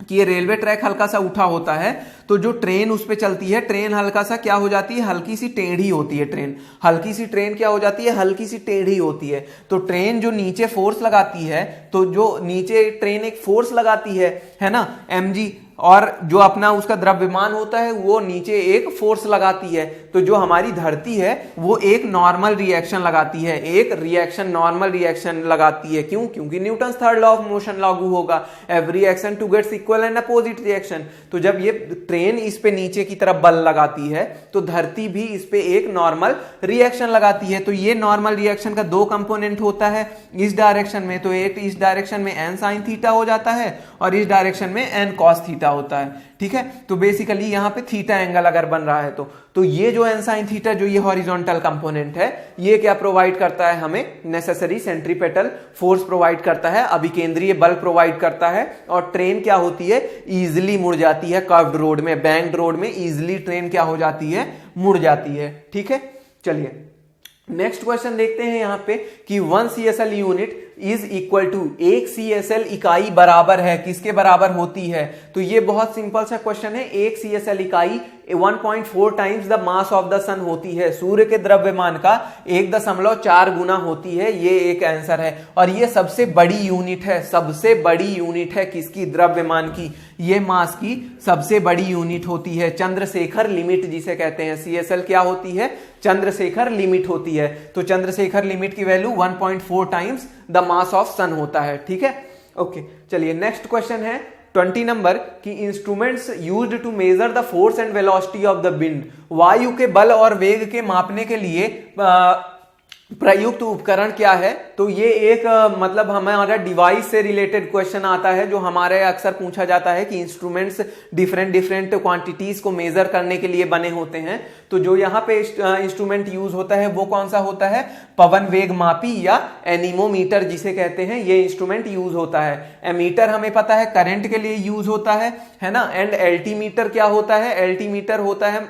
कि ये रेलवे ट्रैक हल्का सा उठा होता है, तो जो ट्रेन उस पे चलती है, ट्रेन हल्का सा क्या हो जाती है, हल्की सी टेढ़ी होती है। ट्रेन हल्की सी, ट्रेन क्या हो जाती है, हल्की सी टेढ़ी होती है। तो ट्रेन जो नीचे फोर्स लगाती है, तो जो नीचे ट्रेन एक फोर्स लगाती है ना, mg, और जो अपना उसका द्रव्यमान होता है वो नीचे एक फोर्स लगाती है। तो जो हमारी धरती है वो एक नॉर्मल रिएक्शन लगाती है, एक रिएक्शन, नॉर्मल रिएक्शन लगाती है। क्यों? क्योंकि Newton third law of motion लागू होगा, every action to gets equal and opposite reaction. तो जब ये ट्रेन इस पे नीचे की तरफ बल लगाती है, तो धरती भी इस पे एक नॉर्मल रिएक्शन लगाती है। तो ये नॉर्मल रिएक्शन का दो कंपोनेंट होता है इस डायरेक्शन में, तो एक इस डायरेक्शन में n sin थीटा हो जाता है और इस डायरेक्शन में n cos थीटा होता है। ठीक है, तो बेसिकली यहां पे थीटा एंगल अगर बन रहा है तो ये जो n sin थीटा, जो ये हॉरिजॉन्टल कंपोनेंट है, ये क्या प्रोवाइड करता है हमें, नेसेसरी सेंट्रीपेटल फोर्स प्रोवाइड करता है, अभिकेंद्रीय बल प्रोवाइड करता है। और ट्रेन क्या होती है, इजिली मुड़ जाती है कर्व्ड रोड में, बैंक्ड रोड में इजिली ट्रेन क्या हो जाती है, मुड़ जाती है। ठीक है, चलिए नेक्स्ट क्वेश्चन देखते हैं यहां पे कि 1 CSL unit is equal to, एक CSL इकाई बराबर है, किसके बराबर होती है। तो ये बहुत सिंपल सा क्वेश्चन है। एक CSL इकाई 1.4 times the mass of the sun होती है, सूर्य के द्रव्यमान का 1.4 गुना होती है। ये एक आंसर है, और ये सबसे बड़ी यूनिट है, सबसे बड़ी यूनिट है किसकी, द्रव्यमान की, ये मास की सबसे बड़ी यूनिट होती है। चंद्रशेखर लिमिट जिसे कहते हैं, CSL क्या होती है, चंद्रशेखर लिमिट होती है। तो चंद्रशेखर लिमिट की value 1.4 times the mass of sun होता है। ठीक है, ओके, चलिए नेक्स्ट क्वेश्चन है 20 नंबर की instruments used to measure the force and velocity of the wind, वायु के बल और वेग के मापने के लिए प्रयुक्त उपकरण क्या है। तो ये एक मतलब हमारा डिवाइस से रिलेटेड क्वेश्चन आता है, जो हमारे अक्सर पूछा जाता है कि इंस्ट्रूमेंट्स डिफरेंट क्वांटिटीज को मेजर करने के लिए बने होते हैं। तो जो यहाँ पे इंस्ट्रूमेंट यूज होता है वो कौन सा होता है, पवन वेग मापी या एनीमोमीटर जिसे कहते हैं, ये इंस्ट्रूमेंट यूज होता है। एमीटर हमें पता है करंट के लिए यूज होता है ना। एंड एल्टीमीटर क्या होता है, एल्टीमीटर होता है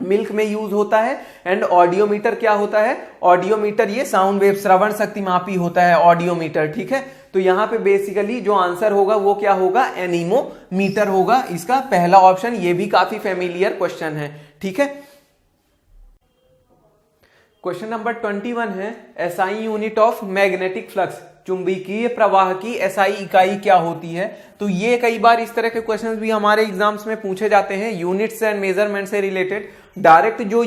मिल्क में यूज होता है। एंड ऑडियोमीटर क्या होता है, ऑडियोमीटर ये साउंड वेव, श्रवण शक्ति मापी होता है ऑडियोमीटर। ठीक है, तो यहां पे बेसिकली जो आंसर होगा वो क्या होगा, एनीमोमीटर होगा इसका पहला ऑप्शन। ये भी काफी फेमिलियर क्वेश्चन है। ठीक है, क्वेश्चन नंबर 21 है SI unit of magnetic flux चुंबकीय प्रवाह की एसआई इकाई क्या होती है। तो ये कई बार इस तरह के क्वेश्चंस भी हमारे एग्जाम्स में पूछे जाते हैं, यूनिट्स एंड मेजरमेंट से रिलेटेड। डायरेक्ट जो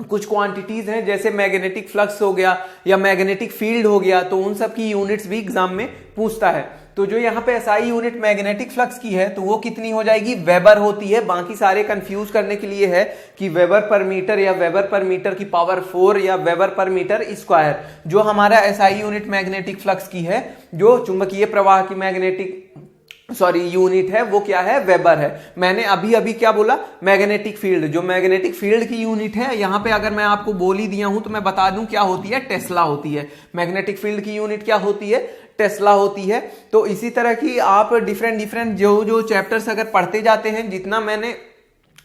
कुछ क्वांटिटीज हैं जैसे मैग्नेटिक फ्लक्स हो गया या मैग्नेटिक फील्ड हो गया, तो उन सब की यूनिट्स भी एग्जाम में पूछता है। तो जो यहाँ पे एसआई यूनिट मैग्नेटिक फ्लक्स की है तो वो कितनी हो जाएगी, वेबर होती है। बाकी सारे कंफ्यूज करने के लिए है कि वेबर पर मीटर या वेबर पर मीटर की पावर 4 या वेबर पर मीटर स्क्वायर। जो हमारा एसआई यूनिट मैग्नेटिक फ्लक्स की है, जो चुंबकीय प्रवाह की यूनिट है, वो क्या है, वेबर है। मैंने अभी अभी क्या बोला, मैग्नेटिक फील्ड। जो मैग्नेटिक फील्ड की यूनिट है यहाँ पे अगर मैं आपको बोल ही दिया हूं तो मैं बता दूं क्या होती है, टेस्ला होती है। मैग्नेटिक फील्ड की यूनिट क्या होती है, टेस्ला होती है। तो इसी तरह की आप डिफरेंट जो चैप्टर्स अगर पढ़ते जाते हैं, जितना मैंने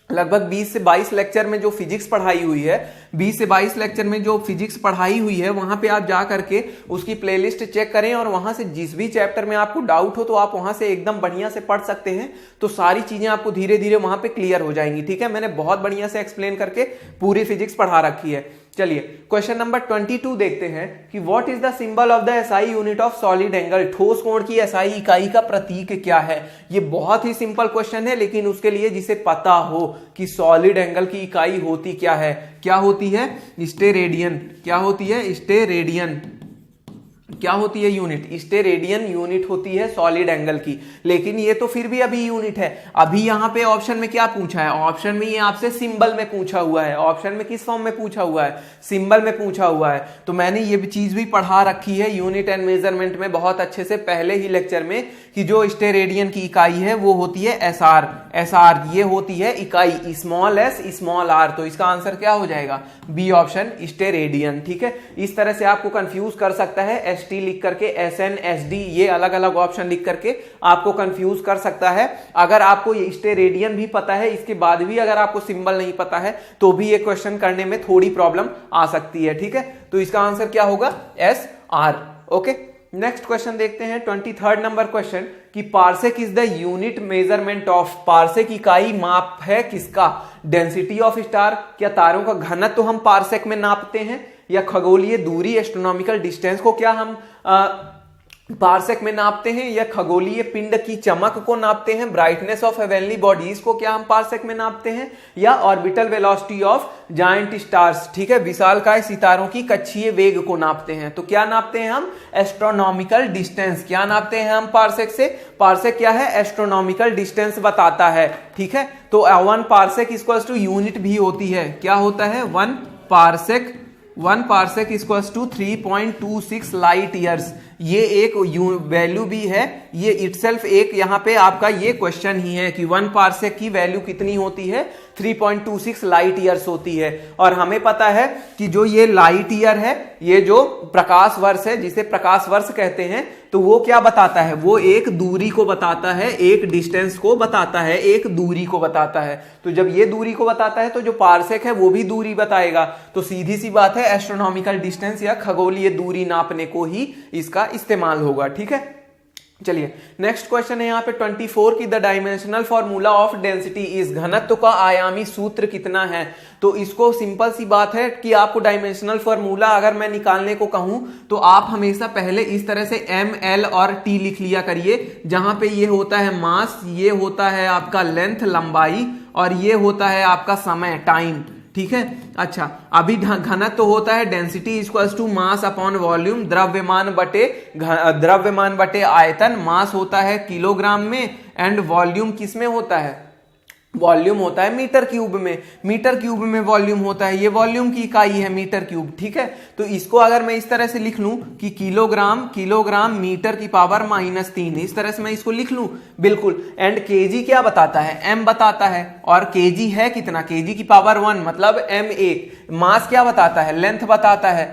लगभग 20 से 22 लेक्चर में जो फिजिक्स पढ़ाई हुई है, 20 से 22 लेक्चर में जो फिजिक्स पढ़ाई हुई है, वहां पे आप जा करके उसकी प्लेलिस्ट चेक करें और वहां से जिस भी चैप्टर में आपको डाउट हो तो आप वहां से एकदम बढ़िया से पढ़ सकते हैं। तो सारी चीजें आपको धीरे धीरे वहां पे क्लियर हो जाएंगी। ठीक है, मैंने बहुत बढ़िया से एक्सप्लेन करके पूरी फिजिक्स पढ़ा रखी है। चलिए क्वेश्चन नंबर 22 देखते हैं कि what is the symbol of the SI unit of solid angle. ठोस कोण की एसआई इकाई का प्रतीक क्या है। ये बहुत ही सिंपल क्वेश्चन है, लेकिन उसके लिए जिसे पता हो कि सॉलिड एंगल की इकाई होती क्या है, क्या होती है, स्टेरेडियन। क्या होती है, स्टेरेडियन। क्या होती है यूनिट, स्टेरेडियन यूनिट होती है सॉलिड एंगल की। लेकिन ये तो फिर भी अभी यूनिट है। अभी यहां पे ऑप्शन में क्या पूछा है, ऑप्शन में ये आपसे सिंबल में पूछा हुआ है। ऑप्शन में किस फॉर्म में पूछा हुआ है, सिंबल में पूछा हुआ है। तो मैंने ये चीज भी पढ़ा रखी है यूनिट एंड मेजरमेंट में बहुत अच्छे से पहले ही लेक्चर में, कि जो स्टेरेडियन की इकाई है वो होती है एसआर। एसआर ये होती है इकाई, स्मॉल एस स्मॉल आर। तो इसका आंसर क्या हो जाएगा, बी ऑप्शन, स्टेरेडियन। ठीक है, इस तरह से आपको कंफ्यूज कर सकता है, एसटी लिख करके, एसएन, एसडी, ये अलग अलग ऑप्शन लिख करके आपको कंफ्यूज कर सकता है। अगर आपको ये स्टेरेडियन भी पता है, इसके बाद भी अगर आपको सिंबल नहीं पता है, तो भी ये क्वेश्चन करने में थोड़ी प्रॉब्लम आ सकती है। ठीक है, तो इसका आंसर क्या होगा, S R. Okay, next question देखते हैं 23rd नंबर क्वेश्चन कि parsec is the unit measurement of. Parsec इकाई माप है किसका, डेंसिटी ऑफ स्टार। क्या तारों का घनत्व तो हम पार्सेक में नापते हैं, या खगोलीय दूरी एस्ट्रोनॉमिकल डिस्टेंस को क्या हम पार्सेक में नापते हैं, या खगोलीय पिंड की चमक को नापते हैं, ब्राइटनेस ऑफ हेवनली बॉडीज को क्या हम पार्सेक में नापते हैं, या orbital velocity of giant stars, ठीक है, विशालकाय सितारों की कक्षीय वेग को नापते हैं। तो क्या नापते हैं हम, एस्ट्रोनॉमिकल डिस्टेंस। क्या नापते हैं हम पार्सेक से, पार्सेक क्या है, एस्ट्रोनॉमिकल डिस्टेंस बताता है। ठीक है, तो 1 पार्सेक इक्वल्स टू यूनिट भी होती है, क्या होता है, 1 parsec equals to 3.26 light years. ये एक वैल्यू भी है, ये इटसेल्फ एक यहाँ पे आपका ये क्वेश्चन ही है कि 1 पार्सेक की वैल्यू कितनी होती है, 3.26 लाइट ईयर्स होती है। और हमें पता है कि जो ये लाइट ईयर है, ये जो प्रकाश वर्ष है, जिसे प्रकाश वर्ष कहते हैं, तो वो क्या बताता है, वो एक दूरी को बताता है, एक डिस्टेंस को बताता है, एक दूरी को बताता है। तो जब ये दूरी को बताता है तो जो पार्सेक है वो भी दूरी बताएगा। तो सीधी सी बात है, एस्ट्रोनॉमिकल डिस्टेंस या खगोलीय दूरी नापने को ही इसका इस्तेमाल होगा। ठीक है, चलिए नेक्स्ट क्वेश्चन है यहाँ पे 24 की the dimensional formula of density is. घनत्व का आयामी सूत्र कितना है। तो इसको सिंपल सी बात है कि आपको डायमेंशनल फॉर्मूला अगर मैं निकालने को कहूं तो आप हमेशा पहले इस तरह से एम, एल और टी लिख लिया करिए, जहां पे ये होता है मास, ये होता है आपका लेंथ, लंबाई, और ये होता है आपका समय, टाइम। ठीक है, अच्छा, अभी घनत्व तो होता है density equals to mass upon volume, द्रव्यमान बटे आयतन। मास होता है किलोग्राम में एंड वॉल्यूम किस में होता है, वॉल्यूम होता है मीटर क्यूब में। मीटर क्यूब में वॉल्यूम होता है, ये वॉल्यूम की इकाई है मीटर क्यूब। ठीक है, तो इसको अगर मैं इस तरह से लिख लूं कि किलोग्राम मीटर की पावर -3, इस तरह से मैं इसको लिख लूं, बिल्कुल। एंड केजी क्या बताता है, एम बताता है, और केजी है कितना, केजी की पावर 1, मतलब m1। मास क्या बताता है, लेंथ बताता है,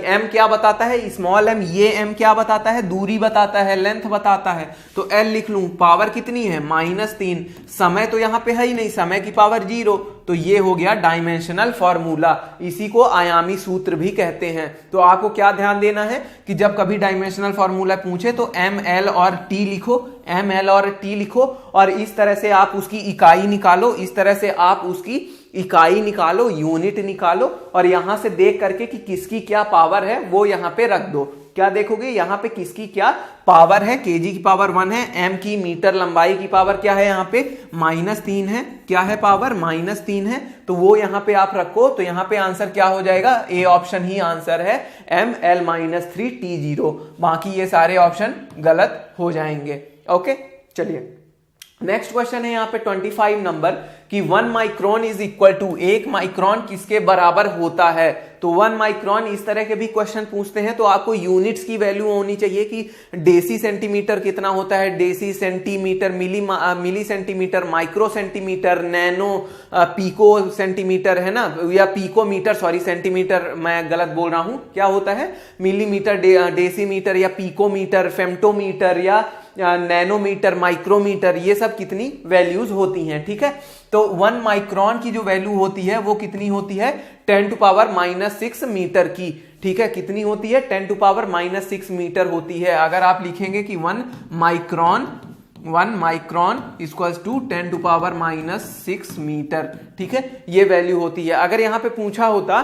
एम क्या बताता है, स्मॉल एम। ये एम क्या बताता है, दूरी बताता है, लेंथ बताता है। तो एल लिख लूं, पावर कितनी है, -3। समय तो यहां पे है ही नहीं, समय की पावर 0। तो ये हो गया डायमेंशनल फॉर्मूला, इसी को आयामी सूत्र भी कहते हैं। तो आपको क्या ध्यान देना है कि जब कभी डायमेंशनल फॉर्मूला पूछे तो एम, एल और टी लिखो, एम, एल और टी लिखो, और इस तरह से आप उसकी इकाई निकालो, इस तरह से आप उसकी इकाई निकालो, यूनिट निकालो, और यहां से देख करके कि किसकी क्या पावर है वो यहां पे रख दो। क्या देखोगे यहाँ पे किसकी क्या पावर है, केजी की पावर 1 है, एम की मीटर लंबाई की पावर क्या है यहाँ पे -3 है, क्या है पावर -3 है, तो वो यहाँ पे आप रखो, तो यहाँ पे आंसर क्या हो जाएगा, ए ऑप्शन ही आंसर है, ml-3t0, बाकी ये सारे ऑप्शन गलत हो जाएंगे। ओके चलिए नेक्स्ट क्वेश्चन है यहाँ पे 25 नंबर कि 1 micron is equal to, 1 micron किसके बराबर होता है। तो 1 माइक्रोन इस तरह के भी क्वेश्चन पूछते हैं तो आपको यूनिट्स की वैल्यू होनी चाहिए कि डेसी सेंटीमीटर कितना होता है, deci centimetre, milli centimetre, micro centimetre, nano, pico centimetre है ना, या पीको मीटर, सॉरी सेंटीमीटर मैं गलत बोल रहा हूं, क्या होता है मिलीमीटर, डेसीमीटर या पीकोमीटर, फेम्टोमीटर या नैनोमीटर, माइक्रोमीटर, ये सब कितनी वैल्यूज होती हैं। ठीक है, तो 1 माइक्रोन की जो वैल्यू होती है वो कितनी होती है, 10⁻⁻6 मीटर की। ठीक है, कितनी होती है, 10⁻⁻6 मीटर होती है। अगर आप लिखेंगे कि 1 माइक्रोन इक्वल्स टू 10⁻⁻6 मीटर, ठीक है, ये वैल्यू होती है। अगर यहां पे पूछा होता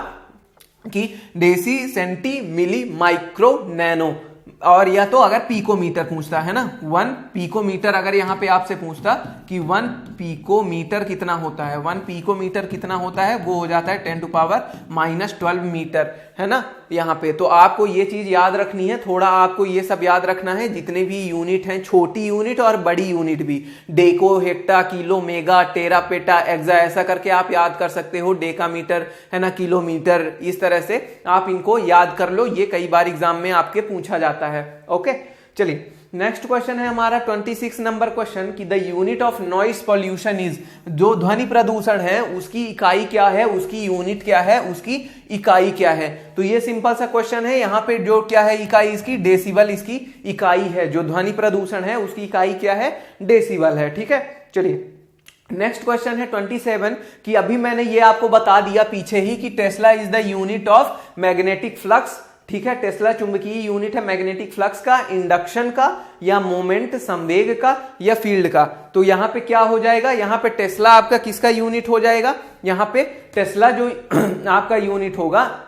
कि डेसी, सेंटी, मिली, माइक्रो, नैनो, और या तो अगर पीकोमीटर पूछता है ना, 1 पीकोमीटर अगर यहां पे आपसे पूछता कि 1 पीकोमीटर कितना होता है, 1 पीकोमीटर कितना होता है, वो हो जाता है 10⁻12 मीटर, है ना यहाँ पे। तो आपको ये चीज याद रखनी है, थोड़ा आपको ये सब याद रखना है, जितने भी यूनिट हैं, छोटी यूनिट और बड़ी यूनिट भी, डेको, हेक्टा, किलो, मेगा, टेरा, पेटा, एक्सा, ऐसा करके आप याद कर सकते हो, डेकामीटर है ना, किलोमीटर, इस तरह से आप इनको याद कर लो, ये कई बार एग्जाम में आपके पूछा जाता है। ओके चलिए नेक्स्ट क्वेश्चन है हमारा 26 नंबर क्वेश्चन कि the unit of noise pollution is, जो ध्वनि प्रदूषण है उसकी इकाई क्या है, उसकी यूनिट क्या है, उसकी इकाई क्या है। तो ये सिंपल सा क्वेश्चन है, यहाँ पे जो क्या है इकाई इसकी, डेसिबल इसकी इकाई है, जो ध्वनि प्रदूषण है उसकी इकाई क्या है, डेसिबल है। ठीक है चलिए नेक्स्ट क्वेश्चन है 27 कि अभी मैंने ये आपको बता दिया पीछे ही कि Tesla is the unit of magnetic flux. ठीक है, टेस्ला चुंबकीय यूनिट है मैग्नेटिक फ्लक्स का, इंडक्शन का, या मोमेंट संवेग का, या फील्ड का। तो यहां पे क्या हो जाएगा, यहां पे टेस्ला आपका किसका यूनिट हो जाएगा, यहां पे टेस्ला जो आपका यूनिट होगा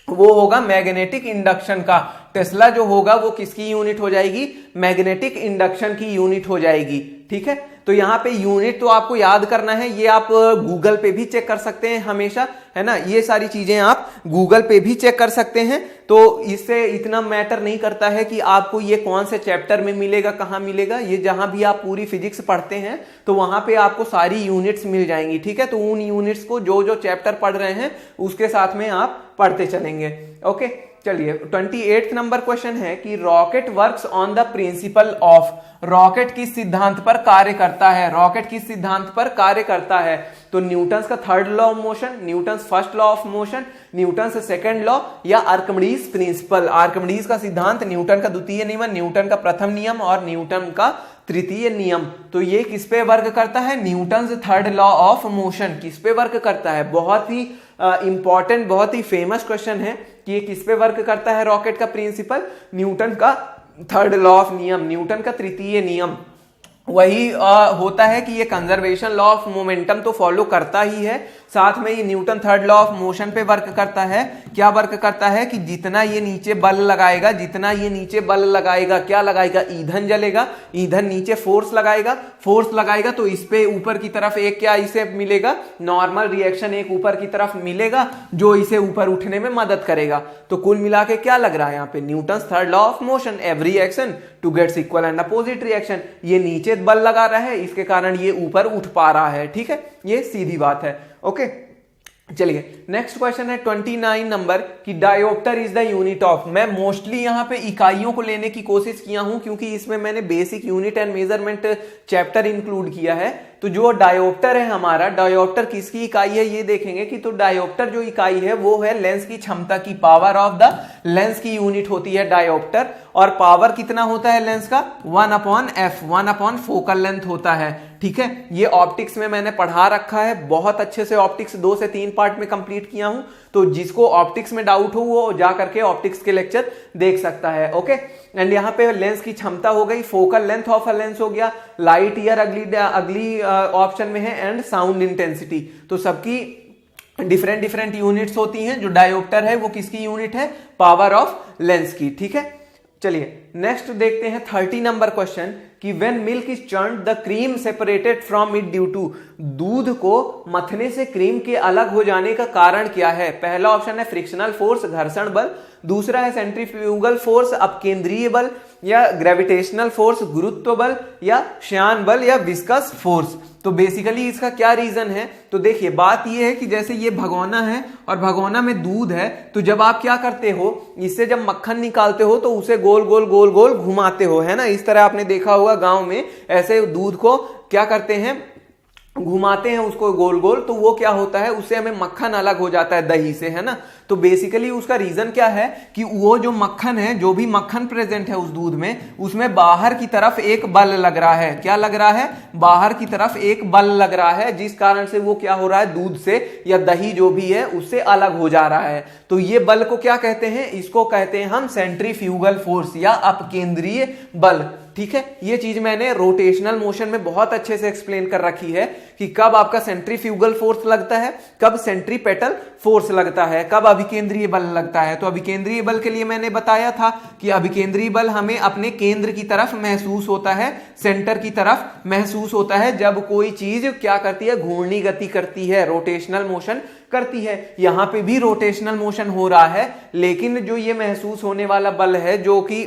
वो होगा मैग्नेटिक इंडक्शन का। टेस्ला जो होगा वो किसकी यूनिट हो जाएगी, मैग्नेटिक इंडक्शन की यूनिट हो जाएगी। ठीक है, तो यहाँ पे यूनिट तो आपको याद करना है, ये आप गूगल पे भी चेक कर सकते हैं हमेशा, है ना, ये सारी चीजें आप गूगल पे भी चेक कर सकते हैं। तो इससे इतना मैटर नहीं करता है कि आपको ये कौन से चैप्टर में मिलेगा, कहाँ मिलेगा, ये जहां भी आप पूरी फिजिक्स पढ़ते हैं तो वहां पे आपको सारी यूनिट्स मिल जाएंगी। ठीक है, तो उन यूनिट्स को जो जो चैप्टर पढ़ रहे हैं उसके साथ में आप पढ़ते चलेंगे। ओके चलिए 28 नंबर क्वेश्चन है कि rocket works on the principle of, rocket किस सिद्धांत पर कार्य करता है, रॉकेट किस सिद्धांत पर कार्य करता है। तो न्यूटन्स का third law of motion, Newton's first law of motion, Newton's second law, या आर्किमिडीज प्रिंसिपल। आर्किमिडीज का सिद्धांत, न्यूटन का द्वितीय नियम, न्यूटन का प्रथम नियम और न्यूटन का तृतीय नियम। तो ये किस पे वर्क करता है, Newton's third law of motion किस पे वर्क करता है। बहुत ही इंपॉर्टेंट, बहुत ही फेमस क्वेश्चन है कि ये किस पे वर्क करता है रॉकेट का प्रिंसिपल, न्यूटन का थर्ड लॉ ऑफ नियम, न्यूटन का तृतीय नियम। वही होता है कि ये कंजर्वेशन लॉ ऑफ मोमेंटम तो फॉलो करता ही है, साथ में ये Newton third law of motion पे वर्क करता है। क्या वर्क करता है कि जितना ये नीचे बल लगाएगा, जितना ये नीचे बल लगाएगा, क्या लगाएगा, ईंधन जलेगा, ईंधन नीचे फोर्स लगाएगा, फोर्स लगाएगा तो इस पे ऊपर की तरफ एक क्या इसे मिलेगा, नॉर्मल रिएक्शन एक ऊपर की तरफ मिलेगा जो इसे ऊपर उठने में मदद करेगा। तो कुल मिला के क्या लग रहा है यहाँ पे, Newton third law of motion, every action to gets equal and opposite reaction. ये नीचे बल लगा रहा है, इसके कारण ये ऊपर उठ पा रहा है। ठीक है, ये सीधी बात है। ओके चलिए नेक्स्ट क्वेश्चन है 29 नंबर कि dioptre is the unit of. मैं मोस्टली यहां पे इकाइयों को लेने की कोशिश किया हूं क्योंकि इसमें मैंने basic unit and measurement chapter include किया है। तो जो डायोप्टर है हमारा, डायोप्टर किसकी इकाई है ये देखेंगे कि तो डायोप्टर जो इकाई है वो है लेंस की क्षमता की, पावर ऑफ द लेंस की यूनिट होती है डायोप्टर। और पावर कितना होता है लेंस का, 1/f, 1/ फोकल लेंथ होता है। ठीक है, ये ऑप्टिक्स में मैंने पढ़ा रखा है बहुत अच्छे से, ऑप्टिक्स 2 से 3 पार्ट में कंप्लीट किया हूं। तो जिसको ऑप्टिक्स में डाउट हो वो जा करके ऑप्टिक्स के लेक्चर देख सकता है। ओके एंड यहाँ पे लेंस की क्षमता हो गई, focal length of a lens हो गया, लाइट ईयर अगली ऑप्शन में है, एंड साउंड इंटेंसिटी। तो सबकी डिफरेंट यूनिट्स होती हैं। जो डायोप्टर है वो किसकी यूनिट है, पावर ऑफ लेंस की। ठीक है चलिए नेक्स्ट देखते हैं 30 नंबर क्वेश्चन कि when milk is churned the cream separated from it due to, दूध को मथने से क्रीम के अलग हो जाने का कारण क्या है। पहला ऑप्शन है फ्रिक्शनल फोर्स, घर्षण बल, दूसरा है सेंट्रीफ्यूगल फोर्स, अपकेंद्रीय बल, या ग्रेविटेशनल फोर्स, गुरुत्व बल, या श्यान बल, या विस्कस फोर्स। तो बेसिकली इसका क्या रीजन है, तो देखिए बात यह है कि जैसे ये भगोना है और भगोना में दूध है, तो जब आप क्या करते हो, इससे जब मक्खन निकालते हो तो उसे गोल गोल गोल गोल घुमाते हो, है ना। इस तरह आपने देखा होगा गांव में ऐसे दूध को क्या करते हैं, घुमाते हैं उसको गोल गोल, तो वो क्या होता है, उससे हमें मक्खन अलग हो जाता है दही से, है ना। तो बेसिकली उसका रीजन क्या है कि वो जो मक्खन है, जो भी मक्खन प्रेजेंट है उस दूध में, उसमें बाहर की तरफ एक बल लग रहा है। क्या लग रहा है, बाहर की तरफ एक बल लग रहा है, जिस कारण से वो क्या हो रहा है, दूध से या दही जो भी है उससे अलग हो जा रहा है। तो ये बल को क्या कहते हैं, इसको कहते हैं हम सेंट्रीफ्यूगल फोर्स या अपकेंद्रीय बल। ठीक है, ये चीज मैंने रोटेशनल मोशन में बहुत अच्छे से एक्सप्लेन कर रखी है कि कब आपका सेंट्रीफ्यूगल फोर्स लगता है, कब सेंट्रीपेटल फोर्स लगता है, कब अभिकेंद्रीय बल लगता है। तो अभिकेंद्रीय बल के लिए मैंने बताया था कि अभिकेंद्रीय बल हमें अपने केंद्र की तरफ महसूस होता है, सेंटर की तरफ महसूस होता है जब कोई चीज क्या करती है, घूर्णी गति करती है, रोटेशनल मोशन करती है। यहां पे भी रोटेशनल मोशन हो रहा है, लेकिन जो ये महसूस होने वाला बल है जो कि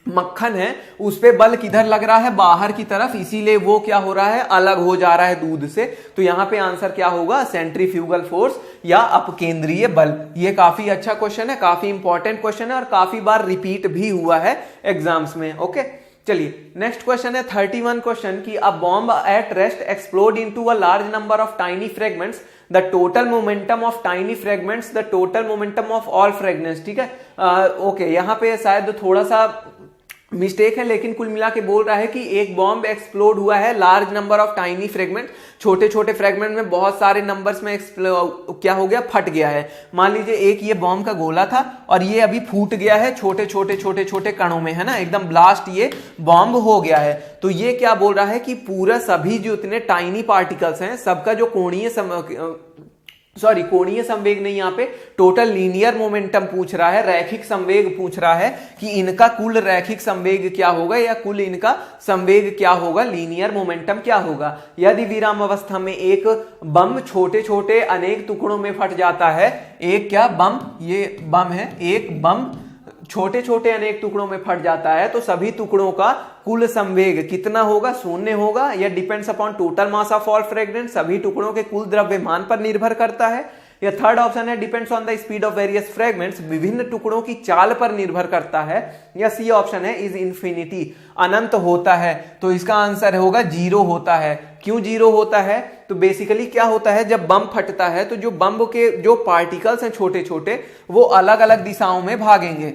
मक्खन है, उस पे बल किधर लग रहा है, बाहर की तरफ, इसीलिए वो क्या हो रहा है, अलग हो जा रहा है दूध से। तो यहां पे आंसर क्या होगा, सेंट्रीफ्यूगल फोर्स या अपकेंद्रीय बल। ये काफी अच्छा क्वेश्चन है, काफी इंपॉर्टेंट क्वेश्चन है और काफी बार रिपीट भी हुआ है एग्जाम्स में। ओके, चलिए नेक्स्ट क्वेश्चन है 31 क्वेश्चन कि a bomb at rest explode into a large number of tiny fragments, the total momentum of tiny fragments, the total momentum of all fragments. ठीक है, ओके, यहां पे शायद थोड़ा सा मिस्टेक है, लेकिन कुल मिला के बोल रहा है कि एक बॉम्ब एक्सप्लोड हुआ है, large number of tiny fragment, छोटे छोटे फ्रेगमेंट में बहुत सारे नंबर्स में क्या हो गया, फट गया है। मान लीजिए एक ये बॉम्ब का गोला था और ये अभी फूट गया है छोटे छोटे छोटे छोटे कणों में, है ना, एकदम ब्लास्ट ये बॉम्ब हो गया है। तो ये क्या बोल रहा है कि पूरा सभी जो इतने टाइनी पार्टिकल्स हैं सबका जो कोणीय संवेग नहीं, यहाँ पे टोटल लीनियर मोमेंटम पूछ रहा है, रैखिक संवेग पूछ रहा है कि इनका कुल रैखिक संवेग क्या होगा या कुल इनका संवेग क्या होगा, लीनियर मोमेंटम क्या होगा। यदि विराम अवस्था में एक बम छोटे छोटे अनेक टुकड़ों में फट जाता है, एक क्या बम, ये बम है, एक बम छोटे छोटे अनेक टुकड़ों में फट जाता है, तो सभी टुकड़ों का कुल संवेग कितना होगा, शून्य होगा। यह depends upon total mass of all fragment, सभी टुकड़ों के कुल द्रव्यमान पर निर्भर करता है। या थर्ड ऑप्शन है depends on the speed of various fragments, विभिन्न टुकड़ों की चाल पर निर्भर करता है। या सी ऑप्शन है इज इन्फिनिटी, अनंत होता है। तो इसका आंसर होगा 0 होता है। क्यों 0 होता है, तो बेसिकली क्या होता है, जब बम फटता है तो जो बम के जो पार्टिकल्स हैं छोटे छोटे, वो अलग अलग दिशाओं में भागेंगे,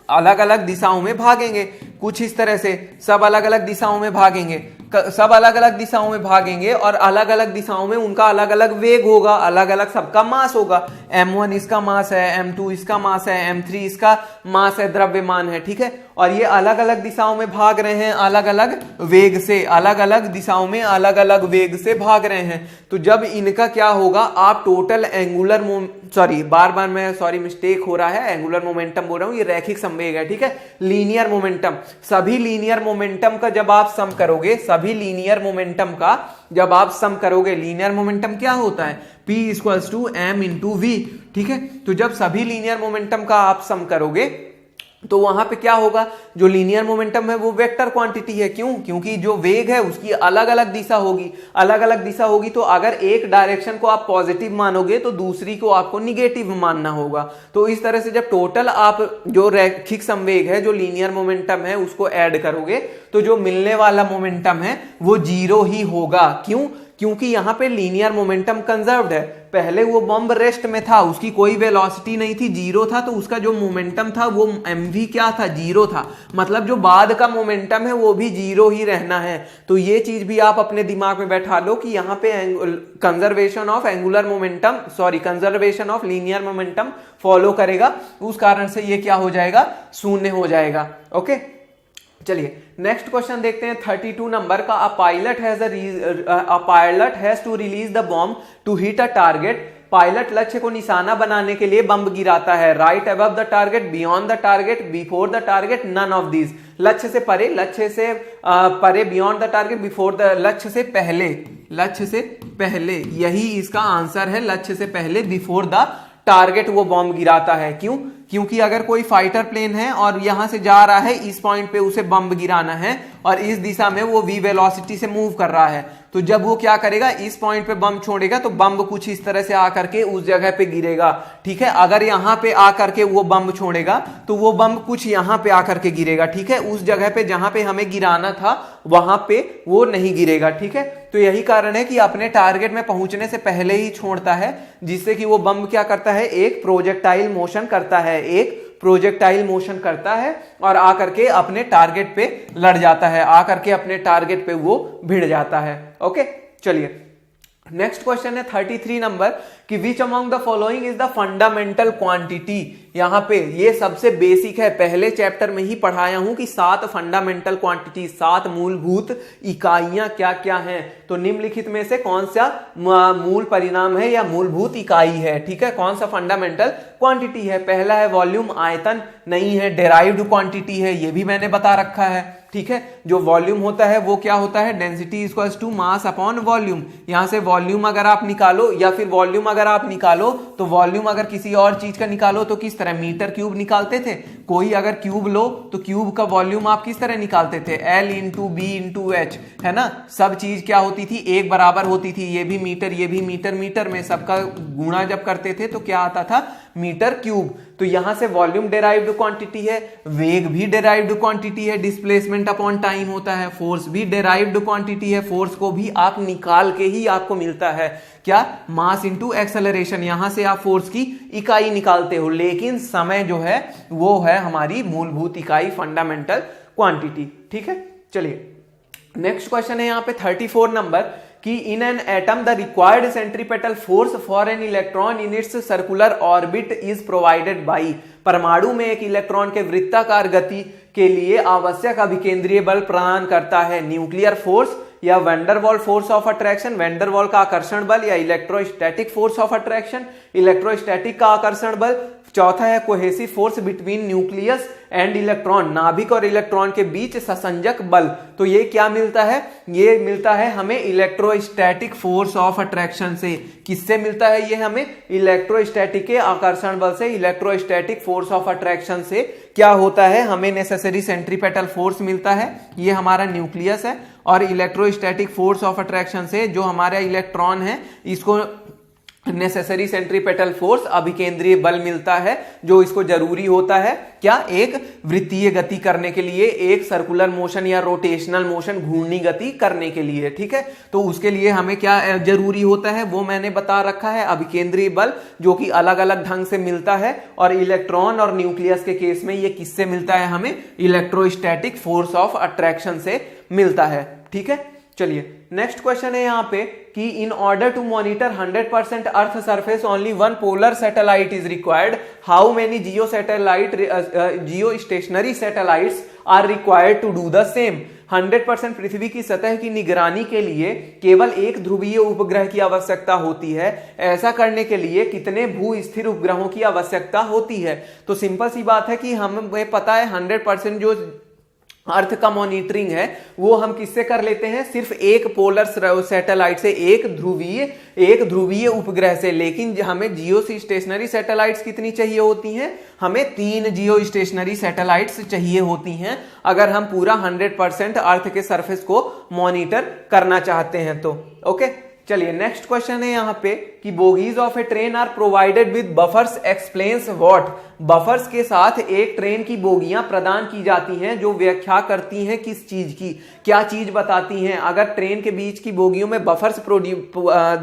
अलग अलग दिशाओं में भागेंगे, कुछ इस तरह से सब अलग अलग दिशाओं में भागेंगे, सब अलग अलग दिशाओं में भागेंगे और अलग अलग दिशाओं में उनका अलग अलग वेग होगा, अलग अलग सबका मास होगा। m1 इसका मास है, m2 इसका मास है, m3 इसका मास है, द्रव्यमान है। ठीक है, और ये अलग अलग दिशाओं में भाग रहे हैं, अलग अलग वेग से, अलग अलग दिशाओं में अलग अलग वेग से भाग रहे हैं। तो जब इनका क्या होगा, आप टोटल एंगुलर मिस्टेक हो रहा है, एंगुलर मोमेंटम बोल रहा हूं, ये रैखिक संवेग है। ठीक है, लीनियर मोमेंटम, सभी लीनियर मोमेंटम का जब आप सम करोगे, सभी लीनियर मोमेंटम का जब आप सम करोगे, लीनियर मोमेंटम क्या होता है, P equals to m into v. ठीक है, तो जब सभी लीनियर मोमेंटम का आप सम करोगे तो वहां पे क्या होगा, जो लीनियर मोमेंटम है वो वेक्टर क्वांटिटी है। क्यों, क्योंकि जो वेग है उसकी अलग अलग दिशा होगी, अलग अलग दिशा होगी। तो अगर एक डायरेक्शन को आप पॉजिटिव मानोगे तो दूसरी को आपको निगेटिव मानना होगा। तो इस तरह से जब टोटल आप जो रैखिक संवेग है, जो लीनियर मोमेंटम है, उसको ऐड करोगे तो जो मिलने वाला मोमेंटम है वो 0 ही होगा। क्यों, क्योंकि यहां पे लीनियर मोमेंटम कंजर्व्ड है। पहले वो बॉम्ब रेस्ट में था, उसकी कोई वेलोसिटी नहीं थी, 0 था, तो उसका जो मोमेंटम था वो mv क्या था, 0 था। मतलब जो बाद का मोमेंटम है वो भी 0 ही रहना है। तो ये चीज भी आप अपने दिमाग में बैठा लो कि यहाँ पे conservation of angular momentum, conservation of linear momentum follow करेगा, उस कारण से ये क्या हो जाएगा, 0 हो जाएगा। ओके, चलिए नेक्स्ट क्वेश्चन देखते हैं 32 नंबर का। A pilot has to release the bomb to hit a target pilot लक्ष्य को निशाना बनाने के लिए बम गिराता है। Right above the target, beyond the target, before the target, none of these. लक्ष्य से परे, लक्ष्य से परे, beyond the target, before the, लक्ष्य से पहले, लक्ष्य से पहले, यही इसका आंसर है। लक्ष्य से पहले, बिफोर द टारगेट वो बॉम्ब गिराता है। क्यों? क्योंकि अगर कोई फाइटर प्लेन है और यहां से जा रहा है, इस पॉइंट पे उसे बम गिराना है और इस दिशा में वो v वेलोसिटी से मूव कर रहा है, तो जब वो क्या करेगा, इस पॉइंट पे बम छोड़ेगा तो बम कुछ इस तरह से आकर के उस जगह पे गिरेगा। ठीक है, अगर यहां पे आकर के वो बम छोड़ेगा तो वो बम कुछ यहां पे आकर के गिरेगा। ठीक है, उस जगह पे जहां पे हमें गिराना था वहां पे वो नहीं गिरेगा। ठीक है, तो यही कारण है कि अपने टारगेट में पहुंचने से पहले ही छोड़ता है, जिससे कि वो बम क्या करता है, एक प्रोजेक्टाइल मोशन करता है, एक प्रोजेक्टाइल मोशन करता है और आकर के अपने टारगेट पे लड़ जाता है, आकर के अपने टारगेट पे वो भिड़ जाता है। ओके, चलिए नेक्स्ट क्वेश्चन है 33 नंबर कि which among the following is the fundamental quantity. यहां पे ये सबसे बेसिक है, पहले चैप्टर में ही पढ़ाया हूं कि 7 फंडामेंटल क्वांटिटी, 7 मूलभूत इकाइयां क्या क्या हैं। तो निम्नलिखित में से कौन सा मूल परिणाम है या मूलभूत इकाई है? ठीक है, कौन सा फंडामेंटल क्वांटिटी है? पहला है वॉल्यूम, आयतन नहीं है, डेराइव्ड क्वांटिटी है, ये भी मैंने बता रखा है। ठीक है, जो वॉल्यूम होता है वो क्या होता है, density equals to mass upon volume. यहां से वॉल्यूम अगर आप निकालो या फिर वॉल्यूम अगर आप निकालो तो वॉल्यूम अगर किसी और चीज का निकालो तो किस तरह, मीटर क्यूब निकालते थे। कोई अगर क्यूब लो तो क्यूब का वॉल्यूम आप किस तरह निकालते थे, L into B into H, है ना। सब चीज क्या होती थी, एक बराबर होती थी, ये भी मीटर ये भी मीटर, मीटर में सबका गुणा जब करते थे तो क्या आता था, मीटर क्यूब। तो यहां से वॉल्यूम डेराइव्ड क्वांटिटी है, वेग भी डेराइव्ड क्वांटिटी है, डिस्प्लेसमेंट अपॉन टाइम होता है, फोर्स भी डेराइव्ड क्वांटिटी है, फोर्स को भी आप निकाल के ही आपको मिलता है क्या, मास इंटू एक्सेलरेशन। यहां से आप फोर्स की इकाई निकालते हो, लेकिन समय जो है वो है हमारी मूलभूत इकाई, फंडामेंटल क्वांटिटी। ठीक है, चलिए नेक्स्ट क्वेश्चन है यहां पे 34 नंबर कि in an atom the required centripetal force for an electron in its circular orbit is provided by. परमाणु में एक इलेक्ट्रॉन के वृत्ताकार गति के लिए आवश्यक अभिकेंद्रीय बल प्रदान करता है न्यूक्लियर फोर्स या van der Waals force of attraction, van der Waals का आकर्षण बल, या electrostatic force of attraction, electrostatic का आकर्षण बल। चौथा है cohesive force between nucleus and electron, नाभिक और इलेक्ट्रॉन के बीच ससंजक बल। तो ये क्या मिलता है, ये मिलता है हमें इलेक्ट्रोस्टैटिक फोर्स ऑफ अट्रैक्शन से। किससे मिलता है ये हमें, इलेक्ट्रोस्टैटिक के आकर्षण बल से, इलेक्ट्रोस्टैटिक फोर्स ऑफ अट्रैक्शन से क्या होता है, हमें नेसेसरी सेंट्रीपेटल फोर्स मिलता है, ये हमारा न्यूक्लियस है, और इलेक्ट्रोस्टैटिक फोर्स ऑफ अट्रैक्शन से जो हमारा इलेक्ट्रॉन है इसको नेसेसरी सेंट्रीपेटल फोर्स, अभिकेंद्रीय बल मिलता है, जो इसको जरूरी होता है क्या, एक वृत्तीय गति करने के लिए, एक सर्कुलर मोशन या रोटेशनल मोशन, घूर्णी गति करने के लिए। ठीक है, तो उसके लिए हमें क्या जरूरी होता है वो मैंने बता रखा है, अभिकेंद्रीय बल, जो कि अलग अलग ढंग से मिलता है। और इलेक्ट्रॉन और न्यूक्लियस के केस में ये किससे मिलता है, हमें इलेक्ट्रोस्टैटिक फोर्स ऑफ अट्रैक्शन से मिलता है। ठीक है, चलिए नेक्स्ट क्वेश्चन है यहाँ पे कि in order to monitor 100% earth surface only one polar satellite is required, how many geostationary satellites are required to do the same. 100% पृथ्वी की सतह की निगरानी के लिए केवल एक ध्रुवीय उपग्रह की आवश्यकता होती है, ऐसा करने के लिए कितने भू स्थिर उपग्रहों की आवश्यकता होती है। तो सिंपल सी बात है कि हमें पता है 100% जो अर्थ का मॉनिटरिंग है वो हम किससे कर लेते हैं, सिर्फ एक पोलर सैटेलाइट से, एक ध्रुवीय उपग्रह से। लेकिन हमें जियो स्टेशनरी सैटेलाइट्स कितनी चाहिए होती हैं, हमें 3 जियो स्टेशनरी सैटेलाइट्स चाहिए होती हैं अगर हम पूरा 100% अर्थ के सरफेस को मॉनिटर करना चाहते हैं तो। ओके, चलिए नेक्स्ट क्वेश्चन है यहाँ पे कि bogies of a train are provided with buffers explains what. Buffers के साथ एक ट्रेन की बोगियां प्रदान की जाती हैं जो व्याख्या करती हैं किस चीज की, क्या चीज बताती हैं। अगर ट्रेन के बीच की बोगियों में बफर्स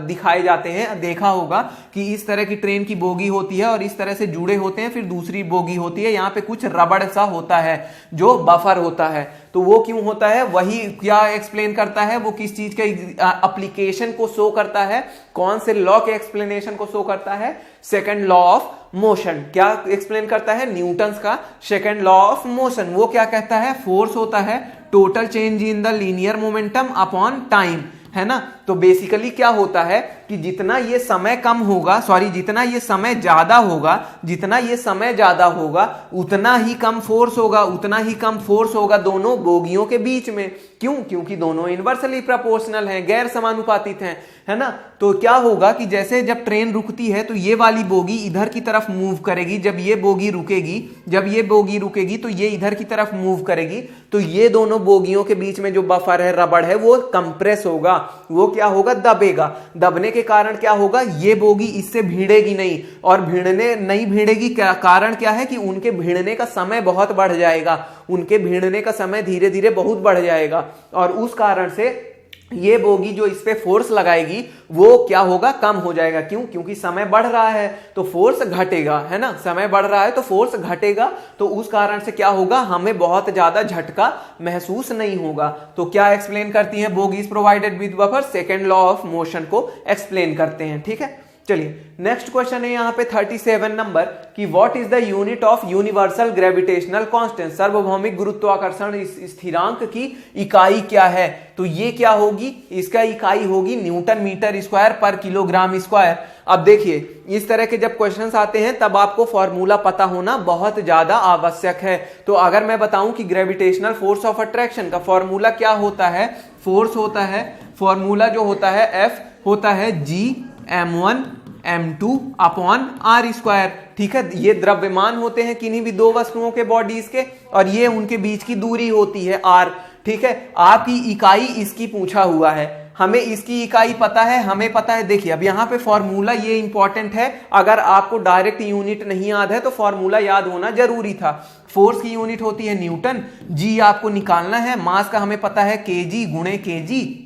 दिखाए जाते हैं, देखा होगा कि इस तरह की ट्रेन की बोगी होती है और इस तरह से जुड़े होते हैं, फिर दूसरी बोगी होती है, यहाँ पे कुछ रबड़ सा होता है जो बफर होता है। तो वो क्यों होता है, वही क्या एक्सप्लेन करता है, वो किस चीज के एप्लीकेशन को शो करता है, कौन से लॉ के एक्सप्लेनेशन को शो करता है, सेकंड लॉ ऑफ मोशन। क्या एक्सप्लेन करता है, न्यूटन्स का सेकंड लॉ ऑफ मोशन। वो क्या कहता है, फोर्स होता है total change in the linear momentum upon time, है ना। तो बेसिकली क्या होता है कि जितना ये समय कम होगा, सॉरी जितना ये समय ज्यादा होगा, जितना ये समय ज्यादा होगा उतना ही कम फोर्स होगा, उतना ही कम फोर्स होगा दोनों बोगियों के बीच में। क्यों? क्योंकि दोनों इनवर्सली प्रोपोर्शनल हैं, गैर समानुपातिक हैं, है ना। तो क्या होगा कि जैसे जब ट्रेन रुकती है तो ये वाली बोगी इधर की तरफ मूव करेगी, जब ये बोगी रुकेगी, जब ये बोगी रुकेगी तो ये इधर की तरफ मूव करेगी, तो ये दोनों बोगियों के बीच में जो बफर है, रबड़ है, वो कंप्रेस होगा, वो क्या होगा, दबेगा। दबने के कारण क्या होगा, ये बोगी इससे भिड़ेगी नहीं, और भिड़ने नहीं भिड़ेगी कारण क्या है कि उनके भिड़ने का समय बहुत बढ़ जाएगा, उनके भिड़ने का समय धीरे धीरे बहुत बढ़ जाएगा, और उस कारण से ये बोगी जो इस पे फोर्स लगाएगी वो क्या होगा, कम हो जाएगा। क्यों? क्योंकि समय बढ़ रहा है तो फोर्स घटेगा, है ना। समय बढ़ रहा है तो फोर्स घटेगा, तो उस कारण से क्या होगा, हमें बहुत ज्यादा झटका महसूस नहीं होगा। तो क्या एक्सप्लेन करती है bogies provided with buffer, second law of motion को एक्सप्लेन करते हैं। ठीक है, चलिए नेक्स्ट क्वेश्चन है यहाँ पे 37 नंबर कि what is the unit of universal gravitational constant, सार्वभौमिक गुरुत्वाकर्षण स्थिरांक की इकाई क्या है। तो ये क्या होगी, इसका इकाई होगी न्यूटन मीटर स्क्वायर पर किलोग्राम स्क्वायर। अब देखिए इस तरह के जब क्वेश्चंस आते हैं तब आपको फॉर्मूला पता होना बहुत ज्यादा आवश्यक है। तो अगर मैं बताऊं कि ग्रेविटेशनल फोर्स ऑफ अट्रैक्शन का फॉर्मूला क्या होता है, फोर्स होता है, फॉर्मूला जो होता है एफ होता है G(m1 m2 upon r square. ठीक है, ये द्रव्यमान होते हैं किन्हीं भी दो वस्तुओं के बॉडीज के, और ये उनके बीच की दूरी होती है r। ठीक है, आपकी इकाई इसकी पूछा हुआ है, हमें इसकी इकाई पता है, हमें पता है। देखिए अब यहाँ पे फॉर्मूला ये इंपॉर्टेंट है, अगर आपको डायरेक्ट यूनिट नहीं याद है तो फॉर्मूला याद होना जरूरी था। फोर्स की यूनिट होती है न्यूटन, जी आपको निकालना है, मास का हमें पता है केजी गुणे केजी,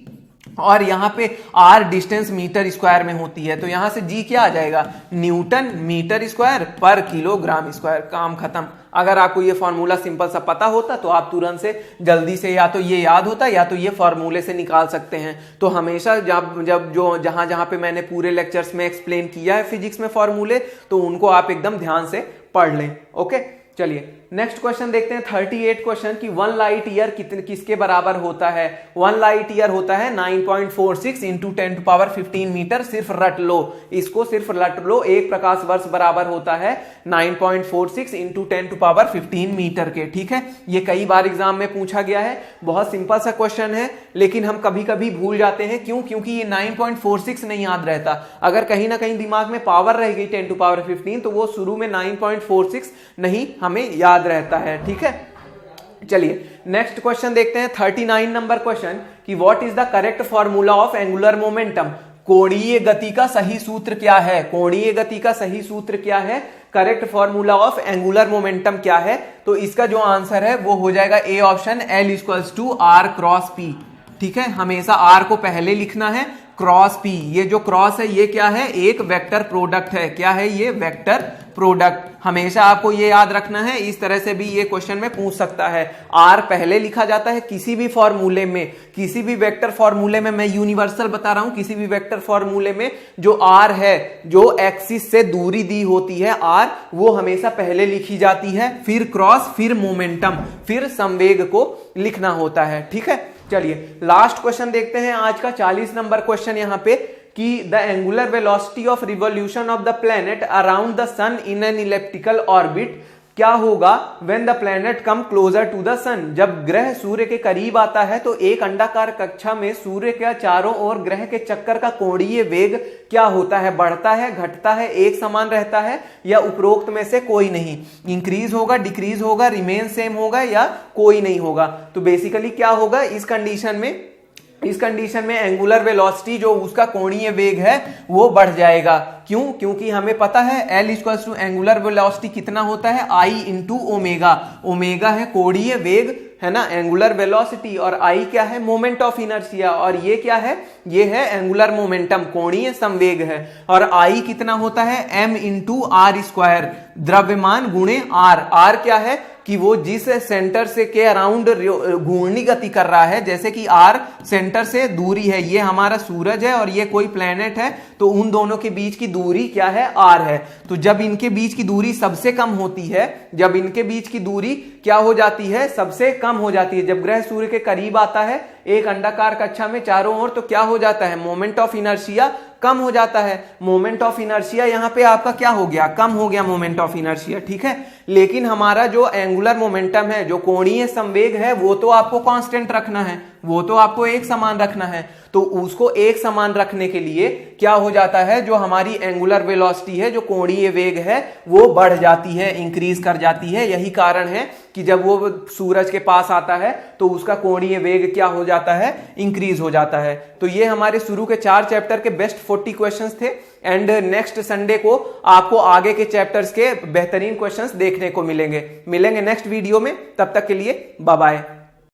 और यहाँ पे आर डिस्टेंस मीटर स्क्वायर में होती है, तो यहां से जी क्या आ जाएगा, न्यूटन मीटर स्क्वायर पर किलोग्राम स्क्वायर। काम खत्म। अगर आपको ये फॉर्मूला सिंपल सा पता होता तो आप तुरंत से जल्दी से या तो ये याद होता या तो ये फॉर्मूले से निकाल सकते हैं। तो हमेशा जब जो जहां जहां पे मैंने पूरे लेक्चर्स में एक्सप्लेन किया है फिजिक्स में फॉर्मूले, तो उनको आप एकदम ध्यान से पढ़ लें। ओके, चलिए नेक्स्ट क्वेश्चन देखते हैं 38 क्वेश्चन की 1 लाइट ईयर किसके बराबर होता है। 1 लाइट ईयर होता है 9.46 इंटू 10⁻15 मीटर। सिर्फ रट लो, इसको सिर्फ रट लो, एक प्रकाश वर्ष बराबर होता है 9.46 इंटू 10⁻15 मीटर के। ठीक है, ये कई बार एग्जाम में पूछा गया है, बहुत सिंपल सा क्वेश्चन है, लेकिन हम कभी कभी भूल जाते हैं। क्यों? क्योंकि ये 9.46 नहीं याद रहता। अगर कहीं ना कहीं दिमाग में पावर रह गई 10⁻15 तो वो शुरू में 9.46 नहीं हमें याद रहता है। ठीक है, चलिए नेक्स्ट क्वेश्चन देखते हैं 39 नंबर क्वेश्चन कि what is the correct formula of angular momentum. कोणीय गति का सही सूत्र क्या है, कोणीय गति का सही सूत्र क्या है, correct formula of angular momentum क्या है। तो इसका जो आंसर है वो हो जाएगा A option, L = R cross P। ठीक है, हमेशा R को पहले लिखना है, क्रॉस P। ये जो क्रॉस है ये क्या है, एक वेक्टर प्रोडक्ट है। क्या है ये, वेक्टर प्रोडक्ट। हमेशा आपको ये याद रखना है, इस तरह से भी ये क्वेश्चन में पूछ सकता है। R पहले लिखा जाता है किसी भी फॉर्मूले में, किसी भी वेक्टर फॉर्मूले में, मैं यूनिवर्सल बता रहा हूं, किसी भी वेक्टर फॉर्मूले में जो R है, जो एक्सिस से दूरी दी होती है R, वो हमेशा पहले लिखी जाती है, फिर क्रॉस, फिर मोमेंटम, फिर संवेग को लिखना होता है। ठीक है, चलिए लास्ट क्वेश्चन देखते हैं आज का 40 नंबर क्वेश्चन यहां पे कि the angular velocity of revolution of the planet around the sun in an elliptical orbit क्या होगा when the planet come closer to the sun. जब ग्रह सूर्य के करीब आता है तो एक अंडाकार कक्षा में सूर्य के चारों ओर ग्रह के चक्कर का कोणीय वेग क्या होता है, बढ़ता है, घटता है, एक समान रहता है, या उपरोक्त में से कोई नहीं, इंक्रीज होगा, डिक्रीज होगा, रिमेन सेम होगा, या कोई नहीं होगा। तो बेसिकली क्या होगा इस कंडीशन में एंगुलर वेलोसिटी जो उसका कोणीय वेग है वो बढ़ जाएगा। क्यों? क्योंकि हमें पता है L = एंगुलर वेलोसिटी कितना होता है, I × ओमेगा। ओमेगा है कोणीय वेग, है ना, एंगुलर वेलोसिटी, और I क्या है, मोमेंट ऑफ इनर्शिया, और ये क्या है, ये है एंगुलर मोमेंटम, कोणीय संवेग है। और I कितना होता है, m × r², द्रव्यमान गुणे r। r क्या है कि वो जिस सेंटर से के अराउंड घूर्णी गति कर रहा है, जैसे कि R सेंटर से दूरी है, ये हमारा सूरज है और ये कोई प्लेनेट है, तो उन दोनों के बीच की दूरी क्या है, R है। तो जब इनके बीच की दूरी सबसे कम होती है, जब इनके बीच की दूरी क्या हो जाती है, सबसे कम हो जाती है, जब ग्रह सूर्य के करीब आता है एक अंडाकार कक्षा में चारों ओर, तो क्या हो जाता है, मोमेंट ऑफ इनर्शिया कम हो जाता है। मोमेंट ऑफ इनर्शिया यहाँ पे आपका क्या हो गया, कम हो गया मोमेंट ऑफ इनर्शिया, ठीक है। लेकिन हमारा जो एंगुलर मोमेंटम है, जो कोणीय संवेग है, वो तो आपको कांस्टेंट रखना है, वो तो आपको एक समान रखना है। तो उसको एक समान रखने के लिए क्या हो जाता है, जो हमारी एंगुलर वेलोसिटी है, जो कोणीय वेग है, वो बढ़ जाती है, इंक्रीज कर जाती है। यही कारण है कि जब वो सूरज के पास आता है तो उसका कोणीय वेग क्या हो जाता है, इंक्रीज हो जाता है। तो ये हमारे शुरू के 4 चैप्टर के बेस्ट 40 क्वेश्चंस थे। एंड नेक्स्ट संडे को आपको आगे के चैप्टर्स के बेहतरीन क्वेश्चंस देखने को मिलेंगे नेक्स्ट वीडियो में। तब तक के लिए बाय बाय।